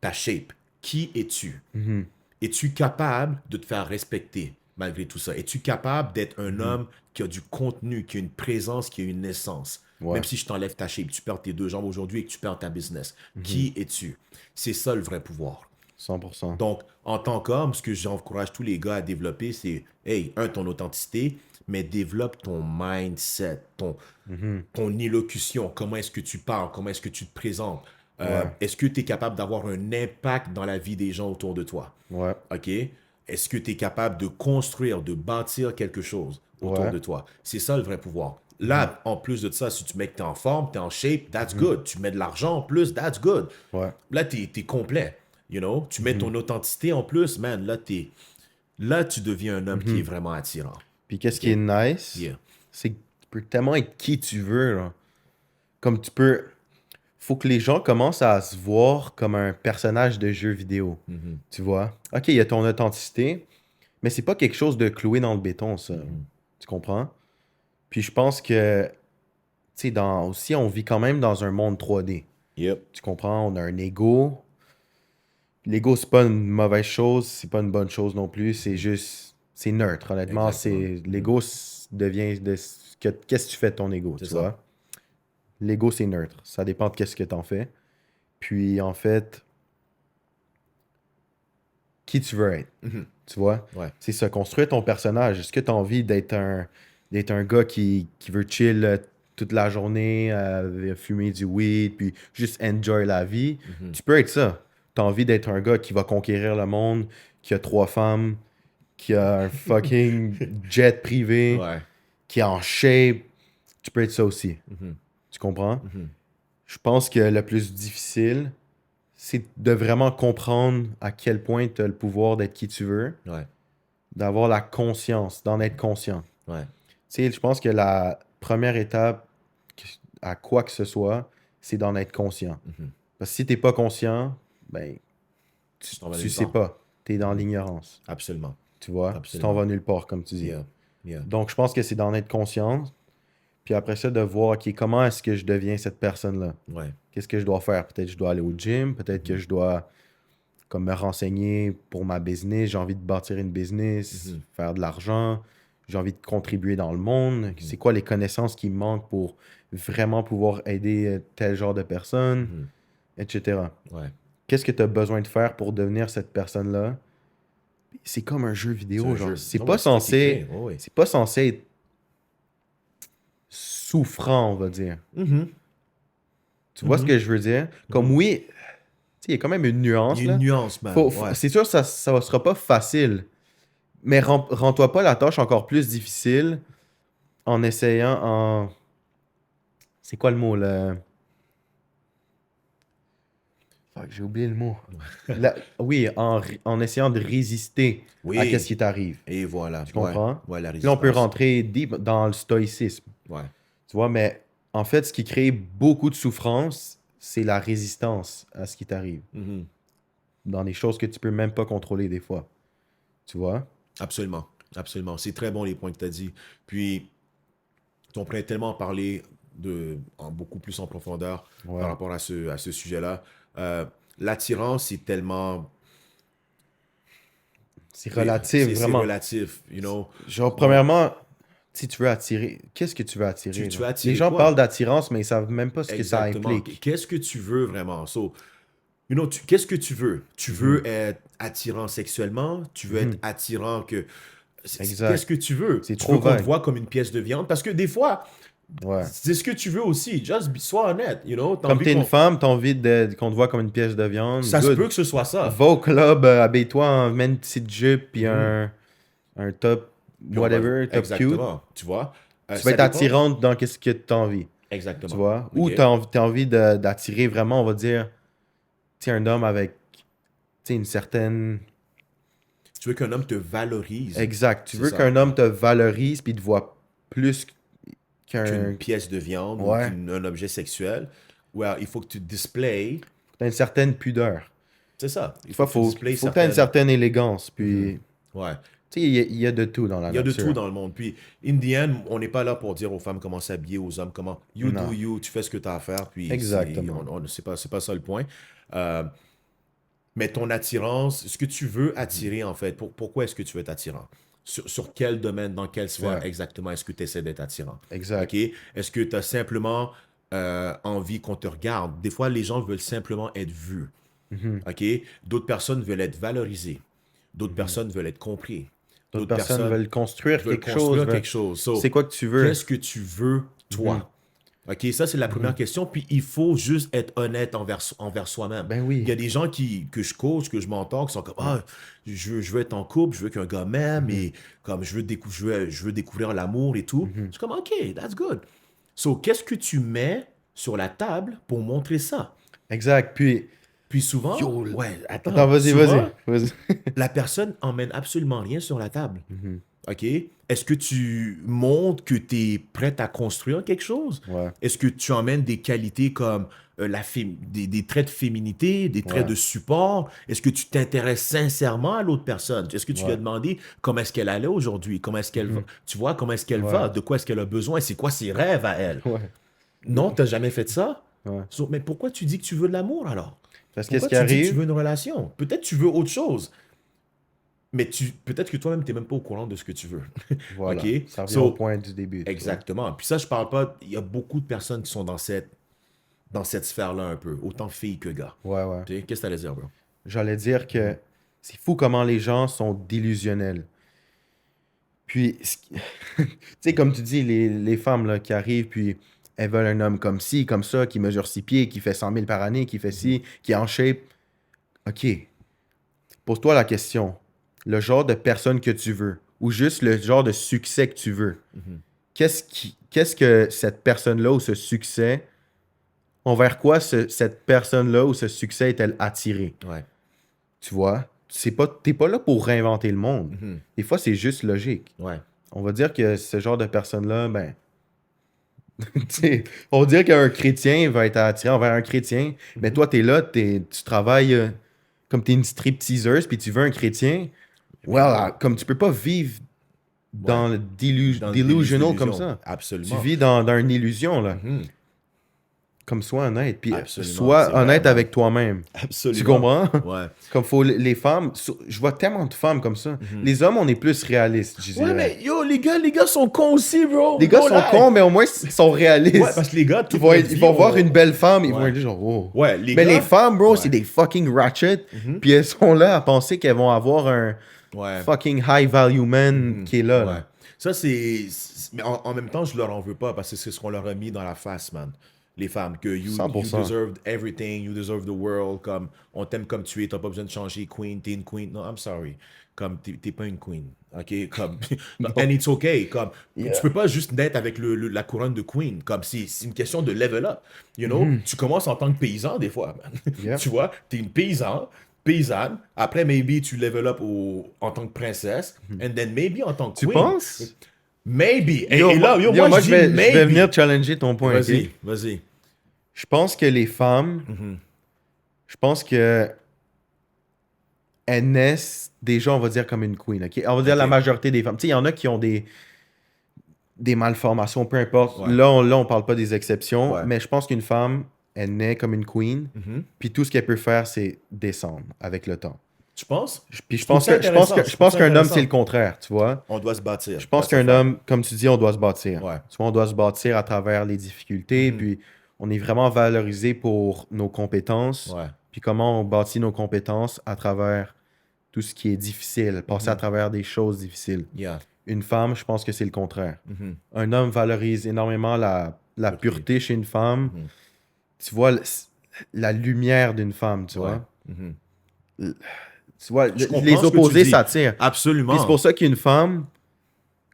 ta shape, qui es-tu? Mhm. Es-tu capable de te faire respecter malgré tout ça? Es-tu capable d'être un Mhm. homme qui a du contenu, qui a une présence, qui a une essence? Ouais. Même si je t'enlève ta shape, tu perds tes deux jambes aujourd'hui et que tu perds ta business. Mhm. Qui es-tu? C'est ça le vrai pouvoir. 100%. Donc, en tant qu'homme, ce que j'encourage tous les gars à développer, c'est, hey, ton authenticité, mais développe ton mindset, Mhm. ton élocution, comment est-ce que tu parles, comment est-ce que tu te présentes. Ouais. Est-ce que tu es capable d'avoir un impact dans la vie des gens autour de toi? Ouais. OK? Est-ce que tu es capable de construire, de bâtir quelque chose autour Ouais. de toi? C'est ça le vrai pouvoir. Mhm. Là, en plus de ça, si tu mets que tu es en forme, tu es en shape, that's Mhm. good. Tu mets de l'argent en plus, that's good. Ouais. Là, tu es complet. You know? Tu mets Mhm. ton authenticité en plus, man. Là, tu deviens un homme qui est Mhm. vraiment attirant. Puis qu'est-ce OK? qui est nice, Yeah. c'est que tu peux tellement être qui tu veux, là. Comme tu peux... Faut que les gens commencent à se voir comme un personnage de jeu vidéo. Mhm. Tu vois? OK, il y a ton authenticité, mais c'est pas quelque chose de cloué dans le béton, ça. Mhm. Tu comprends? Puis je pense que, tu sais, aussi, on vit quand même dans un monde 3D. Yep. Tu comprends? On a un ego. L'ego, c'est pas une mauvaise chose, c'est pas une bonne chose non plus. C'est juste, c'est neutre, honnêtement. Exactement. L'ego devient qu'est-ce que tu fais de ton ego, C'est tu ça. vois? L'ego, c'est neutre. Ça dépend de qu'est-ce que t'en fais. Puis, en fait, qui tu veux être, Mhm. tu vois? Ouais. C'est ça, construire ton personnage. Est-ce que tu as envie d'être un gars qui veut chill toute la journée, fumer du weed, puis juste enjoy la vie? Mhm. Tu peux être ça. Tu as envie d'être un gars qui va conquérir le monde, qui a 3 femmes, qui a un fucking jet privé, Ouais. qui est en shape. Tu peux être ça aussi. Mhm. Tu comprends? Mhm. Je pense que le plus difficile, c'est de vraiment comprendre à quel point tu as le pouvoir d'être qui tu veux, Ouais. d'avoir la conscience, d'en être conscient. Ouais. Tu sais, je pense que la première étape à quoi que ce soit, c'est d'en être conscient. Mhm. Parce que si t'es pas conscient, ben, Tu t'en vas tu nulle sais part. pas. T'es dans l'ignorance. Absolument. Tu vois? Tu t'en Absolument. vas nulle part, comme tu dis. Yeah. Yeah. Donc, je pense que c'est d'en être conscient. Puis après ça, de voir, OK, comment est-ce que je deviens cette personne-là? Ouais. Qu'est-ce que je dois faire? Peut-être que je dois aller au gym. Peut-être que je dois comme me renseigner pour ma business. J'ai envie de bâtir une business, Mhm. faire de l'argent. J'ai envie de contribuer dans le monde. C'est quoi les connaissances qui me manquent pour vraiment pouvoir aider tel genre de personne, Mhm. etc. Ouais. Qu'est-ce que tu as besoin de faire pour devenir cette personne-là? C'est comme un jeu C'est vidéo, un genre. jeu. Non, mais ouais. C'est pas censé être souffrant, on va dire. Mhm. Tu vois ce Mhm. que je veux dire? Comme Mhm. oui, tu sais, il y a quand même une Il y nuance, a une là. nuance, man. Ouais. C'est sûr, ça sera pas facile. Mais rends-toi pas la tâche encore plus difficile en essayant en. C'est quoi le mot, là? Fuck, j'ai oublié le mot. Oui, en essayant de résister à ce Oui. qui t'arrive. Et voilà. Tu Ouais. comprends? Ouais, la Puis là, on peut résistance. rentrer deep dans le stoïcisme. Ouais. Tu vois, mais en fait, ce qui crée beaucoup de souffrance, c'est la résistance à ce qui t'arrive. Mhm. Dans des choses que tu peux même pas contrôler des fois. Tu vois? Absolument. Absolument. C'est très bon les points que tu as dit. Puis, on pourrait tellement parler beaucoup plus en profondeur Ouais. par rapport à ce sujet-là. L'attirance, c'est tellement. C'est relatif, C'est vraiment. relatif, you know. Genre, Donc, premièrement, si tu veux attirer, qu'est-ce que tu veux attirer, tu là? veux Les attirer gens parlent quoi? d'attirance, mais ils savent même pas ce que ça Exactement. implique. Qu'est-ce que tu veux vraiment? So, qu'est-ce que tu veux? Tu Mhm. veux être attirant sexuellement? Tu veux être Mhm. attirant que... Qu'est-ce Exact. que tu veux? C'est Tu veux trop qu'on te vague. voit comme une pièce de viande? Parce que des fois, Ouais. c'est ce que tu veux aussi. Sois honnête, you know? T'as Comme envie t'es une qu'on... femme, t'as envie qu'on te voit comme une pièce de viande. Ça se peut Good. que ce soit ça. Va au club, habille-toi en mets une petite jupe puis Mhm. un top, Puis on va... whatever, top cute. Exactement, tu vois? Tu vas Ça être dépend. attirante dans qu'est-ce que tu as envie. Tu Exactement. vois? Ou OK? t'as envie d'attirer vraiment, on va dire, tu sais, un homme avec, tu sais, une certaine. Tu veux qu'un homme te valorise. Exact. Tu C'est veux ça. qu'un homme te valorise puis te voit plus Qu'une qu'un. pièce de viande ou Ouais. qu'un objet sexuel. Well, il faut que tu displays. T'as une certaine pudeur. C'est ça. Il Tu faut vois, que tu displays faut que t'aies une certaines. certaine élégance. Mhm. Puis, Ouais. tu sais, il y a de tout dans la Il y a de tout nature. dans le monde. Puis, in the end, on n'est pas là pour dire aux femmes comment s'habiller, aux hommes comment. You do Non. you, tu fais ce que tu as à faire. Puis, Exactement. c'est pas ça le point. Euh, mais ton attirance, ce que tu veux Mhm. attirer, en fait, pourquoi est-ce que tu veux être attirant? Sur quel domaine, dans quelle sphère Ouais. exactement est-ce que tu essaies d'être attirant? Exact. OK? Est-ce que tu as simplement envie qu'on te regarde? Des fois, les gens veulent simplement être vus. Mhm. OK? D'autres personnes veulent être valorisées. D'autres Mhm. personnes veulent être compris. D'autres D'autres personnes personnes veulent construire veulent quelque chose. construire quelque chose. So, C'est quoi que tu veux? qu'est-ce que tu veux, toi? Mhm. OK, ça, c'est la première Mhm. question. Puis, il faut juste être honnête envers soi-même. Ben Il y oui. a des gens que je coach, que je m'entends, qui sont comme, ah, je veux être en couple, je veux qu'un gars m'aime, Mhm. et comme je veux découvrir l'amour et tout. Mhm. C'est comme, OK, that's good. So, qu'est-ce que tu mets sur la table pour montrer ça? Exact. Puis, Puis souvent, yo, ouais, attends, attends, vas-y, vas-y. souvent, Vas-y. la personne emmène absolument rien sur la table. Mhm. OK? Est-ce que tu montres que tu es prête à construire quelque chose? Ouais. Est-ce que tu emmènes des qualités comme des traits de féminité, des traits Ouais. de support? Est-ce que tu t'intéresses sincèrement à l'autre personne? Est-ce que tu lui as Ouais. demandé comment est-ce qu'elle allait aujourd'hui? Comment est-ce qu'elle va? Mhm. Tu vois, comment est-ce qu'elle Ouais. va? De quoi est-ce qu'elle a besoin? C'est quoi ses rêves à elle? Ouais. Non, tu n'as jamais fait ça? Ouais. Mais pourquoi tu dis que tu veux de l'amour alors? Parce que ce Pourquoi qui tu dis que tu arrive, veux une relation? Peut-être tu veux autre chose. Mais peut-être que toi-même, tu n'es même pas au courant de ce que tu veux. voilà, OK? ça revient au So, point du début. Tu vois. exactement. Puis ça, je parle pas. Il y a beaucoup de personnes qui sont dans cette sphère-là un peu, autant filles que gars. Ouais, ouais. Tu sais, qu'est-ce que tu allais dire, bro? J'allais dire que c'est fou comment les gens sont délusionnels. Puis, tu sais, comme tu dis, les femmes là, qui arrivent, puis elles veulent un homme comme ci, comme ça, qui mesure 6 pieds, qui fait 100 000 par année, qui fait ci, qui est en shape. OK. Pose-toi la question. Le genre de personne que tu veux, ou juste le genre de succès que tu veux. Mhm. Qu'est-ce que cette personne-là ou ce succès, envers quoi cette personne-là ou ce succès est-elle attirée? Ouais. Tu vois? T'es pas là pour réinventer le monde. Mhm. Des fois, c'est juste logique. Ouais. On va dire que ce genre de personne-là, ben, Tu sais, on dirait qu'un chrétien va être attiré envers un chrétien, mais toi, t'es là, tu travailles comme t'es une stripteaseuse, puis tu veux un chrétien. Mais bro, Comme tu peux pas vivre ouais, dans le dans le déluge delusional comme d'illusion. ça. Tu Absolument. vis dans une illusion, là. Mhm. Comme sois honnête. Puis Absolument, c'est sois vrai, honnête man. avec toi-même. Tu Absolument. comprends? Ouais. Comme faut les femmes, je vois tellement de femmes comme ça. Mhm. Les hommes, on est plus réalistes, je Ouais, dirais. mais yo, les gars sont cons aussi, bro. Les gars No sont lie. cons, mais au moins ils sont réalistes. Ouais, parce que les gars, Ils toute vont, notre ils vie, vont voir une belle femme, ils Ouais. vont être genre, oh. Ouais, les Mais gars... les femmes, bro, Ouais. c'est des fucking ratchets. Mhm. Puis elles sont là à penser qu'elles vont avoir un Ouais. fucking high value man Mhm. qui est là. Ouais. là. Ça, Mais en même temps, je leur en veux pas parce que c'est ce qu'on leur a mis dans la face, man. Les femmes, que you 100%. deserve everything, you deserve the world, comme on t'aime comme tu es, t'as pas besoin de changer, queen, t'es une queen. Non, I'm sorry. Comme t'es pas une queen, ok? Comme, and it's okay. Comme, tu peux pas juste naître avec la couronne de queen. Comme, c'est une question de level up. You know? Tu commences en tant que paysan, des fois, man. Yeah. Tu vois? T'es une paysanne. Après, maybe tu level up en tant que princesse. And then maybe en tant que Tu queen. penses? Maybe. Et Yo, là, yo, moi, moi, je dis je vais maybe. venir challenger ton point. Vas-y, ok? vas-y. Je pense que les femmes, je pense que elles naissent déjà, on va dire, comme une queen. Ok? On va dire Ok. la majorité des femmes. Tu sais, il y en a qui ont des malformations, peu importe. Ouais. Là, on parle pas des exceptions, Ouais. mais je pense qu'une femme, elle naît comme une queen, Mhm. puis tout ce qu'elle peut faire, c'est descendre avec le temps. Tu penses? Puis je trouve pense ça que je pense intéressant, que je je trouve pense ça qu'un homme intéressant. c'est le contraire, tu vois. On doit se bâtir. Je pense That's a qu'un fact. homme, comme tu dis, on doit se bâtir. Ouais. Tu vois, on doit se bâtir à travers les difficultés, Mhm. puis on est vraiment valorisé pour nos compétences, Ouais. puis comment on bâtit nos compétences à travers tout ce qui est difficile, passer à travers des choses difficiles. Yeah. Une femme, je pense que c'est le contraire. Mhm. Un homme valorise énormément la pureté chez une femme. Mhm. Tu vois la lumière d'une femme, tu Ouais. vois. Mhm. Tu vois, Je comprends les ce que tu opposés dis. s'attirent. Absolument. Puis c'est pour ça qu'une femme,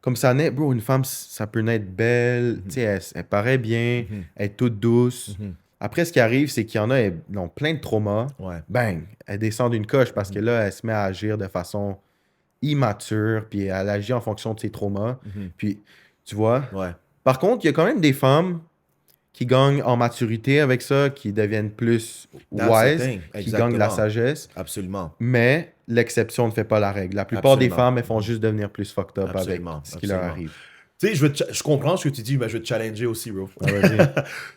comme ça naît, bro, une femme, ça peut naître belle, tu sais, elle paraît bien, Mhm. elle est toute douce. Mhm. Après, ce qui arrive, c'est qu'il y en a, elles ont plein de traumas. Ouais. Bang, elle descend d'une coche parce que là, elle se met à agir de façon immature, puis elle agit en fonction de ses traumas. Mhm. Puis, tu vois. Ouais. Par contre, il y a quand même des femmes qui gagnent en maturité avec ça, qui deviennent plus That's the wise, thing. qui gagnent de la Exactement. sagesse. Absolument. Mais l'exception ne fait pas la règle. La plupart des Absolument. femmes, elles font juste devenir plus fucked up Absolument. avec ce qui leur Absolument. arrive. Tu sais, je comprends ce que tu dis, mais je vais te challenger aussi, bro. Ah, vas-y.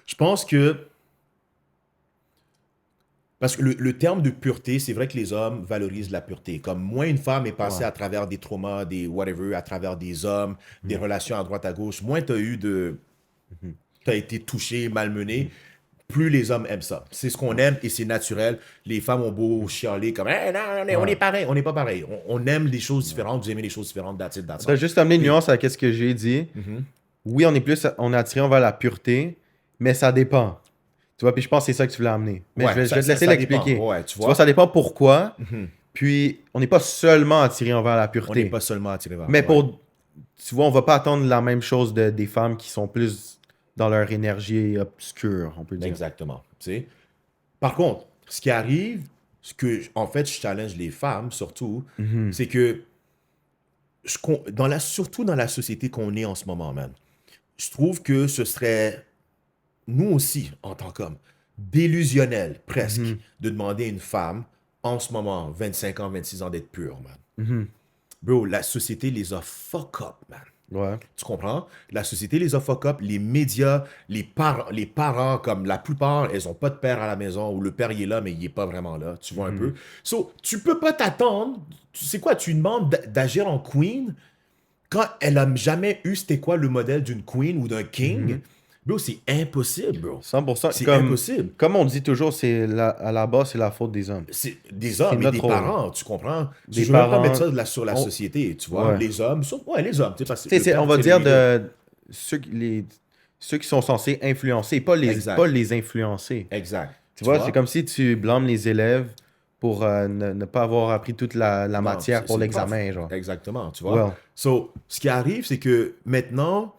Je pense que... Parce que le terme de pureté, c'est vrai que les hommes valorisent la pureté. Comme moins une femme est passée Ouais. à travers des traumas, des whatever, à travers des hommes, des relations à droite à gauche, moins tu as eu de... Tu as été touché, malmené, plus les hommes aiment ça. C'est ce qu'on aime et c'est naturel. Les femmes ont beau chialer comme hey, non, on est pareil, on n'est pas pareil. On aime des choses différentes, vous aimez les choses différentes, that's it, that's T'as all. juste amené une nuance à ce que j'ai dit. Mhm. Oui, on est attiré envers la pureté, mais ça dépend. Tu vois, puis je pense que c'est ça que tu voulais amener. Mais Ouais, je vais ça- te laisser ça l'expliquer. dépend. Ouais, tu Tu vois. vois, ça dépend pourquoi. Mhm. Puis, on n'est pas seulement attiré envers la On pureté. n'est pas seulement attiré vers. Mais ouais. pour... Tu vois, on va pas attendre la même chose des femmes qui sont plus dans leur énergie obscure, on peut dire. Exactement. Tu sais. Par contre, ce qui arrive, en fait, je challenge les femmes surtout, Mhm. c'est que surtout dans la société qu'on est en ce moment, man, je trouve que ce serait, nous aussi, en tant qu'hommes, délusionnel presque, Mhm. de demander à une femme, en ce moment, 25 ans, 26 ans, d'être pure, man. Mhm. Bro, la société les a fuck up, man. Ouais. Tu comprends? La société les a fuck up, les médias, les parents, comme la plupart, elles ont pas de père à la maison, ou le père il est là, mais il est pas vraiment là. Tu vois un peu? So, tu peux pas t'attendre. Tu sais quoi? Tu demandes d'agir en queen quand elle a jamais eu c'était quoi le modèle d'une queen ou d'un king. Bro, c'est impossible, bro. 100%. C'est Comme, impossible. comme on dit toujours, à la base, c'est la faute des hommes. C'est des hommes et notre des rôle. parents, tu comprends? Des Je veux même pas parents, mettre ça sur la on- société, tu vois? Ouais. Les hommes, les hommes. Tu sais, parce que Tu sais, le père, on va c'est dire le leader. de ceux qui sont censés influencer, pas Exact. les influencer. Exact. Tu vois, c'est comme si tu blâmes les élèves pour ne pas avoir appris toute la Non, matière c'est- pour c'est l'examen, prof. genre. Exactement, tu vois. Well. So, ce qui arrive, c'est que maintenant,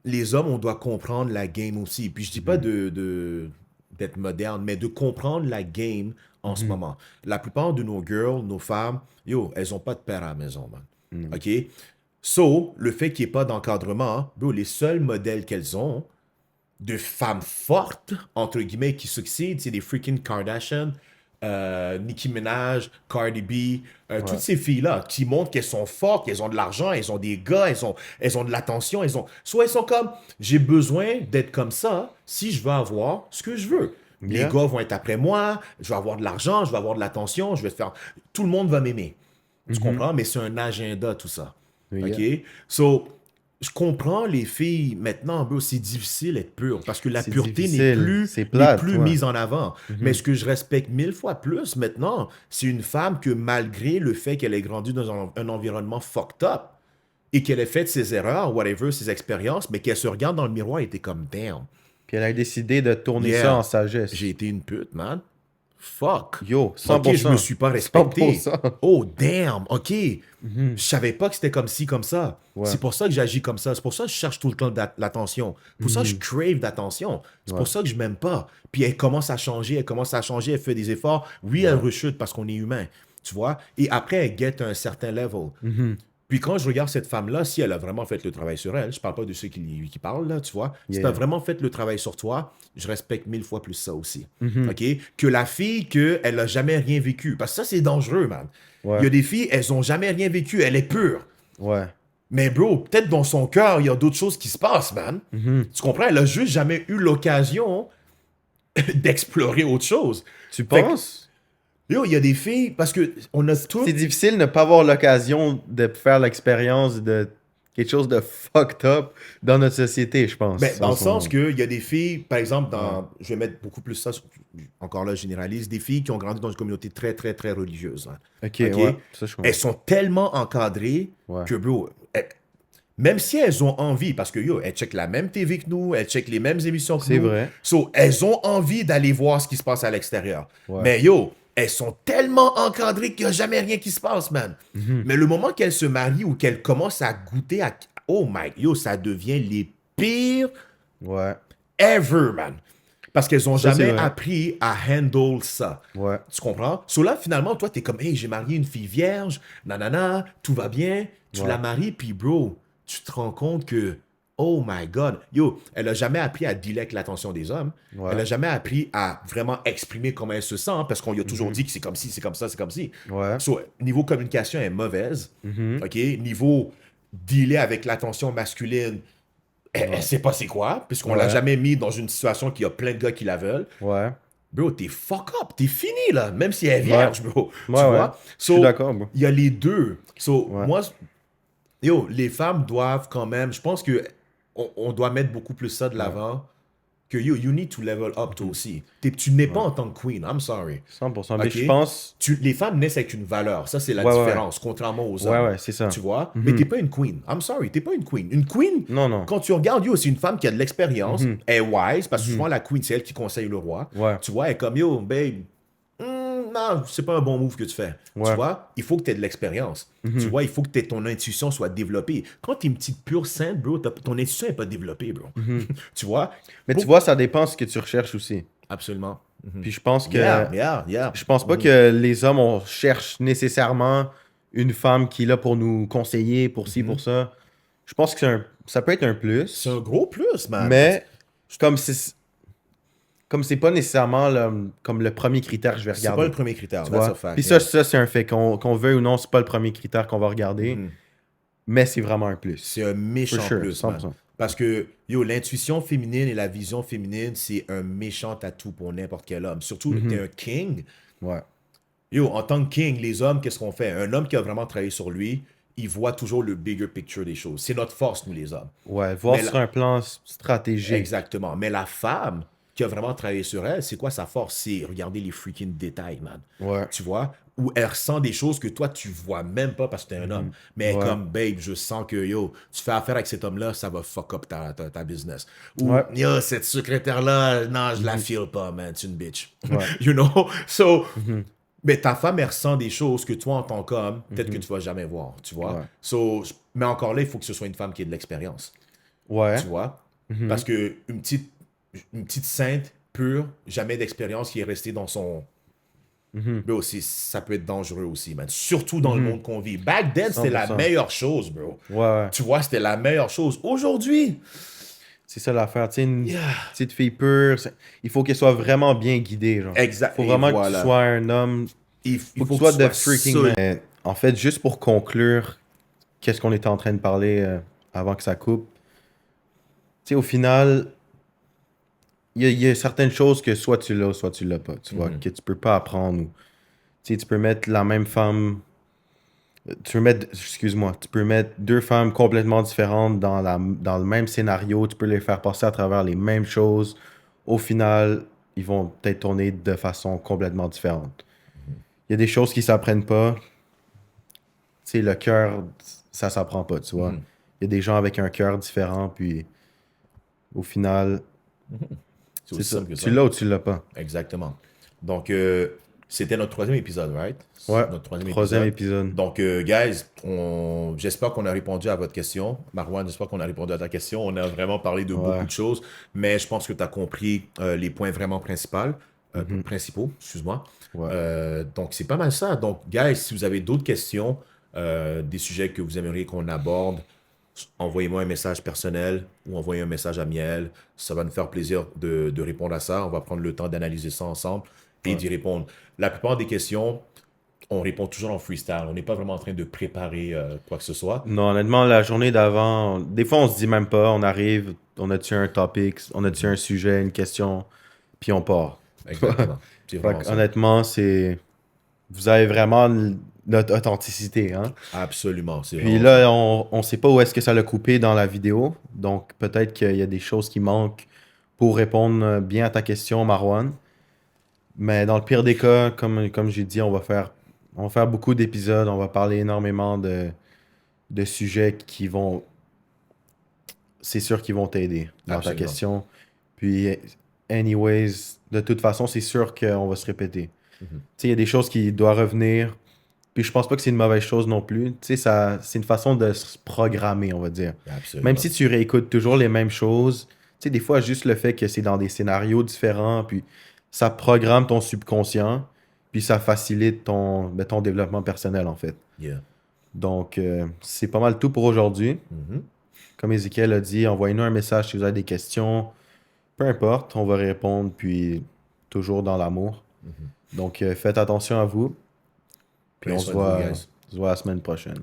les hommes, on doit comprendre la game aussi. Puis je dis pas d'être moderne, mais de comprendre la game en ce moment. La plupart de nos girls, nos femmes, yo, elles ont pas de père à la maison, man. OK? So, le fait qu'il n'y ait pas d'encadrement, bro, les seuls modèles qu'elles ont, de femmes fortes, entre guillemets, qui succèdent, c'est des freaking Kardashian, Nicki Minaj, Cardi B, Ouais. toutes ces filles-là qui montrent qu'elles sont fortes, qu'elles ont de l'argent, elles ont des gars, elles ont de l'attention, soit elles sont comme, j'ai besoin d'être comme ça si je veux avoir ce que je veux. Les Yeah. gars vont être après moi, je vais avoir de l'argent, je vais avoir de l'attention, je vais faire, tout le monde va m'aimer. Tu Mhm. comprends? Mais c'est un agenda, tout ça. OK? Yeah. So, je comprends les filles maintenant, bro, c'est difficile d'être pure parce que la C'est pureté difficile. C'est n'est plate, plus ouais. mise en avant. Mais ce que je respecte 1000 fois plus maintenant, c'est une femme que malgré le fait qu'elle ait grandi dans un environnement fucked up et qu'elle ait fait ses erreurs, whatever, ses expériences, mais qu'elle se regarde dans le miroir et était comme damn. Puis elle a décidé de tourner ça en Yeah, sagesse. j'ai été une pute, man. Fuck. Yo, Ok, je me 100%. suis pas respecté. 100%. Oh, damn. Ok. Je savais pas que c'était comme ci, comme ça. Ouais. C'est pour ça que j'agis comme ça. C'est pour ça que je cherche tout le temps l'attention. Pour ça que je crave d'attention. C'est pour ça que je m'aime pas. Puis elle commence à changer, elle fait des efforts. Oui, elle rechute parce qu'on est humain. Tu vois? Et après, elle guette un certain level. Puis quand je regarde cette femme-là, si elle a vraiment fait le travail sur elle, je parle pas de ceux qui parlent, là, tu vois. Si tu as Yeah. vraiment fait le travail sur toi, je respecte 1000 fois plus ça aussi. Mhm. OK? Que la fille, qu'elle n'a jamais rien vécu. Parce que ça, c'est dangereux, man. Ouais. Il y a des filles, elles ont jamais rien vécu. Elle est pure. Ouais. Mais bro, peut-être dans son cœur, il y a d'autres choses qui se passent, man. Mhm. Tu comprends? Elle a juste jamais eu l'occasion d'explorer autre chose. Tu Fait que, penses? yo, il y a des filles, parce que on a tout... C'est difficile de ne pas avoir l'occasion de faire l'expérience de quelque chose de fucked up dans notre société, je pense. Ben, dans en le ce sens moment. qu'il y a des filles, par exemple, je vais mettre beaucoup plus ça, encore là, je généralise, des filles qui ont grandi dans une communauté très, très, très religieuse. Hein. Ok, Ok? ouais. Ça, je comprends. Elles sont tellement encadrées Ouais. que, bro, même si elles ont envie, parce que, yo, elles checkent la même TV que nous, elles checkent les mêmes émissions que C'est nous. vrai. So, elles ont envie d'aller voir ce qui se passe à l'extérieur. Ouais. Mais, yo, elles sont tellement encadrées qu'il n'y a jamais rien qui se passe, man. Mhm. Mais le moment qu'elles se marient ou qu'elles commencent à goûter à... Oh my, yo, ça devient les pires Ouais. ever, man. Parce qu'elles n'ont Ça, c'est jamais vrai. appris à handle ça. Ouais. Tu comprends? So là, finalement, toi, t'es comme, hey, j'ai marié une fille vierge, nanana, tout va bien. Tu Ouais. la maries, puis bro, tu te rends compte que, oh my God, yo, elle a jamais appris à dealer avec l'attention des hommes. Ouais. Elle a jamais appris à vraiment exprimer comment elle se sent, parce qu'on lui a toujours dit que c'est comme ci, c'est comme ça, c'est comme ci. Ouais. So, niveau communication, elle est mauvaise. Mhm. OK? Niveau dealer avec l'attention masculine, elle sait pas c'est quoi, puisqu'on l'a Ouais. jamais mis dans une situation qu'il y a plein de gars qui la veulent. Ouais. Bro, t'es fuck up, t'es fini là, même si elle est vierge, bro. Tu Ouais, ouais. vois? Je suis d'accord, bro. Il y a les deux. So, Ouais. moi, yo, les femmes doivent quand même, je pense que on doit mettre beaucoup plus ça de l'avant. Que yo, you need to level up toi aussi. Tu n'es pas en tant que queen, I'm sorry. 100%. Mais Ok. je pense. Les femmes naissent avec une valeur, ça c'est la Ouais, ouais, différence, contrairement aux Ouais, hommes. ouais, c'est ça. Tu vois? Mais t'es pas une queen. I'm sorry, t'es pas une queen. Une queen, Non, non. quand tu regardes, yo, c'est une femme qui a de l'expérience, elle est wise, parce que souvent la queen, c'est elle qui conseille le roi. Ouais. Tu vois, elle est comme, yo, babe, non, c'est pas un bon move que tu fais. Ouais. Tu vois, il faut que tu aies de l'expérience. Tu vois, il faut que ton intuition soit développée. Quand tu es une petite pure sainte, bro, ton intuition n'est pas développée, bro. Tu vois? Mais tu vois, ça dépend de ce que tu recherches aussi. Absolument. Puis je pense que. Yeah. Je pense pas que les hommes, on cherche nécessairement une femme qui est là pour nous conseiller, pour ci, pour ça. Je pense que ça peut être un plus. C'est un gros plus, man. Mais comme c'est pas nécessairement comme le premier critère que je vais c'est regarder. pas le premier critère. tu That's vois. a fact, Puis yeah. ça c'est un fait. Qu'on veuille ou non, c'est pas le premier critère qu'on va regarder. Mais c'est vraiment un plus. C'est un méchant For sure, plus, man. 100%. Parce que, yo, l'intuition féminine et la vision féminine, c'est un méchant atout pour n'importe quel homme. Surtout, t'es un king. Ouais. Yo, en tant que king, les hommes, qu'est-ce qu'on fait? Un homme qui a vraiment travaillé sur lui, il voit toujours le bigger picture des choses. C'est notre force, nous, les hommes. Ouais. Voir Mais sur un plan stratégique. Exactement. Mais la femme qui a vraiment travaillé sur elle, c'est quoi sa force? C'est regarder les freaking détails, man. Ouais. Tu vois? Où elle ressent des choses que toi, tu vois même pas parce que t'es un homme. Mais elle est Ouais. comme, babe, je sens que, yo, tu fais affaire avec cet homme-là, ça va fuck up ta business. Ou, Ouais. yo, cette secrétaire-là, non, je la feel pas, man, c'est une bitch. Ouais. You know? So, mais ta femme, elle ressent des choses que toi, en tant qu'homme, peut-être que tu vas jamais voir, tu vois? Ouais. So, mais encore là, il faut que ce soit une femme qui ait de l'expérience. Ouais. Tu vois? Parce que une petite sainte, pure, jamais d'expérience qui est restée dans son... Bro, ça peut être dangereux aussi, man. Surtout dans le monde qu'on vit. Back then, c'était la 100%. meilleure chose, bro. Ouais. Tu vois, c'était la meilleure chose. Aujourd'hui, C'est ça l'affaire. Tu sais, une Yeah. petite fille pure, il faut qu'elle soit vraiment bien guidée, genre. Exact. Faut Et vraiment que tu voilà. sois un homme. Il Faut que faut tu que sois tu de sois freaking solide. man. En fait, juste pour conclure, qu'est-ce qu'on était en train de parler avant que ça coupe. Tu sais, au final, il y a certaines choses que soit tu l'as, soit tu l'as pas. Tu vois, que tu peux pas apprendre. Tu sais, tu peux mettre la même femme. Excuse-moi, tu peux mettre deux femmes complètement différentes dans le même scénario. Tu peux les faire passer à travers les mêmes choses. Au final, ils vont peut-être tourner de façon complètement différente. Il y a des choses qui s'apprennent pas. Tu sais, le cœur, ça s'apprend pas, tu vois. Il y a des gens avec un cœur différent, puis au final, C'est c'est aussi ça. simple que Tu ça. l'as ou tu l'as pas. Exactement. Donc, c'était notre troisième épisode, right? Ouais, Notre troisième troisième épisode. épisode. Donc, guys, j'espère qu'on a répondu à votre question. Marwan, j'espère qu'on a répondu à ta question. On a vraiment parlé de beaucoup Ouais. de choses, mais je pense que tu as compris les points vraiment principaux, excuse-moi. Ouais. Donc, c'est pas mal ça. Donc, guys, si vous avez d'autres questions, des sujets que vous aimeriez qu'on aborde, envoyez-moi un message personnel ou envoyez un message à Miel. Ça va nous faire plaisir de répondre à ça. On va prendre le temps d'analyser ça ensemble et Ouais. d'y répondre. La plupart des questions, on répond toujours en freestyle. On n'est pas vraiment en train de préparer quoi que ce soit. Non, honnêtement, la journée d'avant, des fois, on se dit même pas. On arrive, on a-tu un topic, on a-tu un sujet, une question, puis on part. Exactement. C'est Fait vraiment que, ça. honnêtement, c'est. Vous avez vraiment notre authenticité, hein. Absolument. C'est Puis vraiment là, ça. on sait pas où est-ce que ça l'a coupé dans la vidéo. Donc, peut-être qu'il y a des choses qui manquent pour répondre bien à ta question, Marwan. Mais dans le pire des cas, comme j'ai dit, on va faire beaucoup d'épisodes. On va parler énormément de sujets qui vont. C'est sûr qu'ils vont t'aider dans ta Absolument. question. Puis, anyways, de toute façon, c'est sûr qu'on va se répéter. Tu sais, il y a des choses qui doivent revenir. Puis je pense pas que c'est une mauvaise chose non plus. Tu sais, c'est une façon de se programmer, on va dire. Même Absolument. si tu réécoutes toujours les mêmes choses, tu sais, des fois, juste le fait que c'est dans des scénarios différents, puis ça programme ton subconscient, puis ça facilite ton développement personnel, en fait. Yeah. Donc, c'est pas mal tout pour aujourd'hui. Mhm. Comme Ezekiel a dit, envoyez-nous un message si vous avez des questions. Peu importe, on va répondre, puis toujours dans l'amour. Donc, faites attention à vous. Puis Prenez soin de vous, guys. on se voit la semaine prochaine.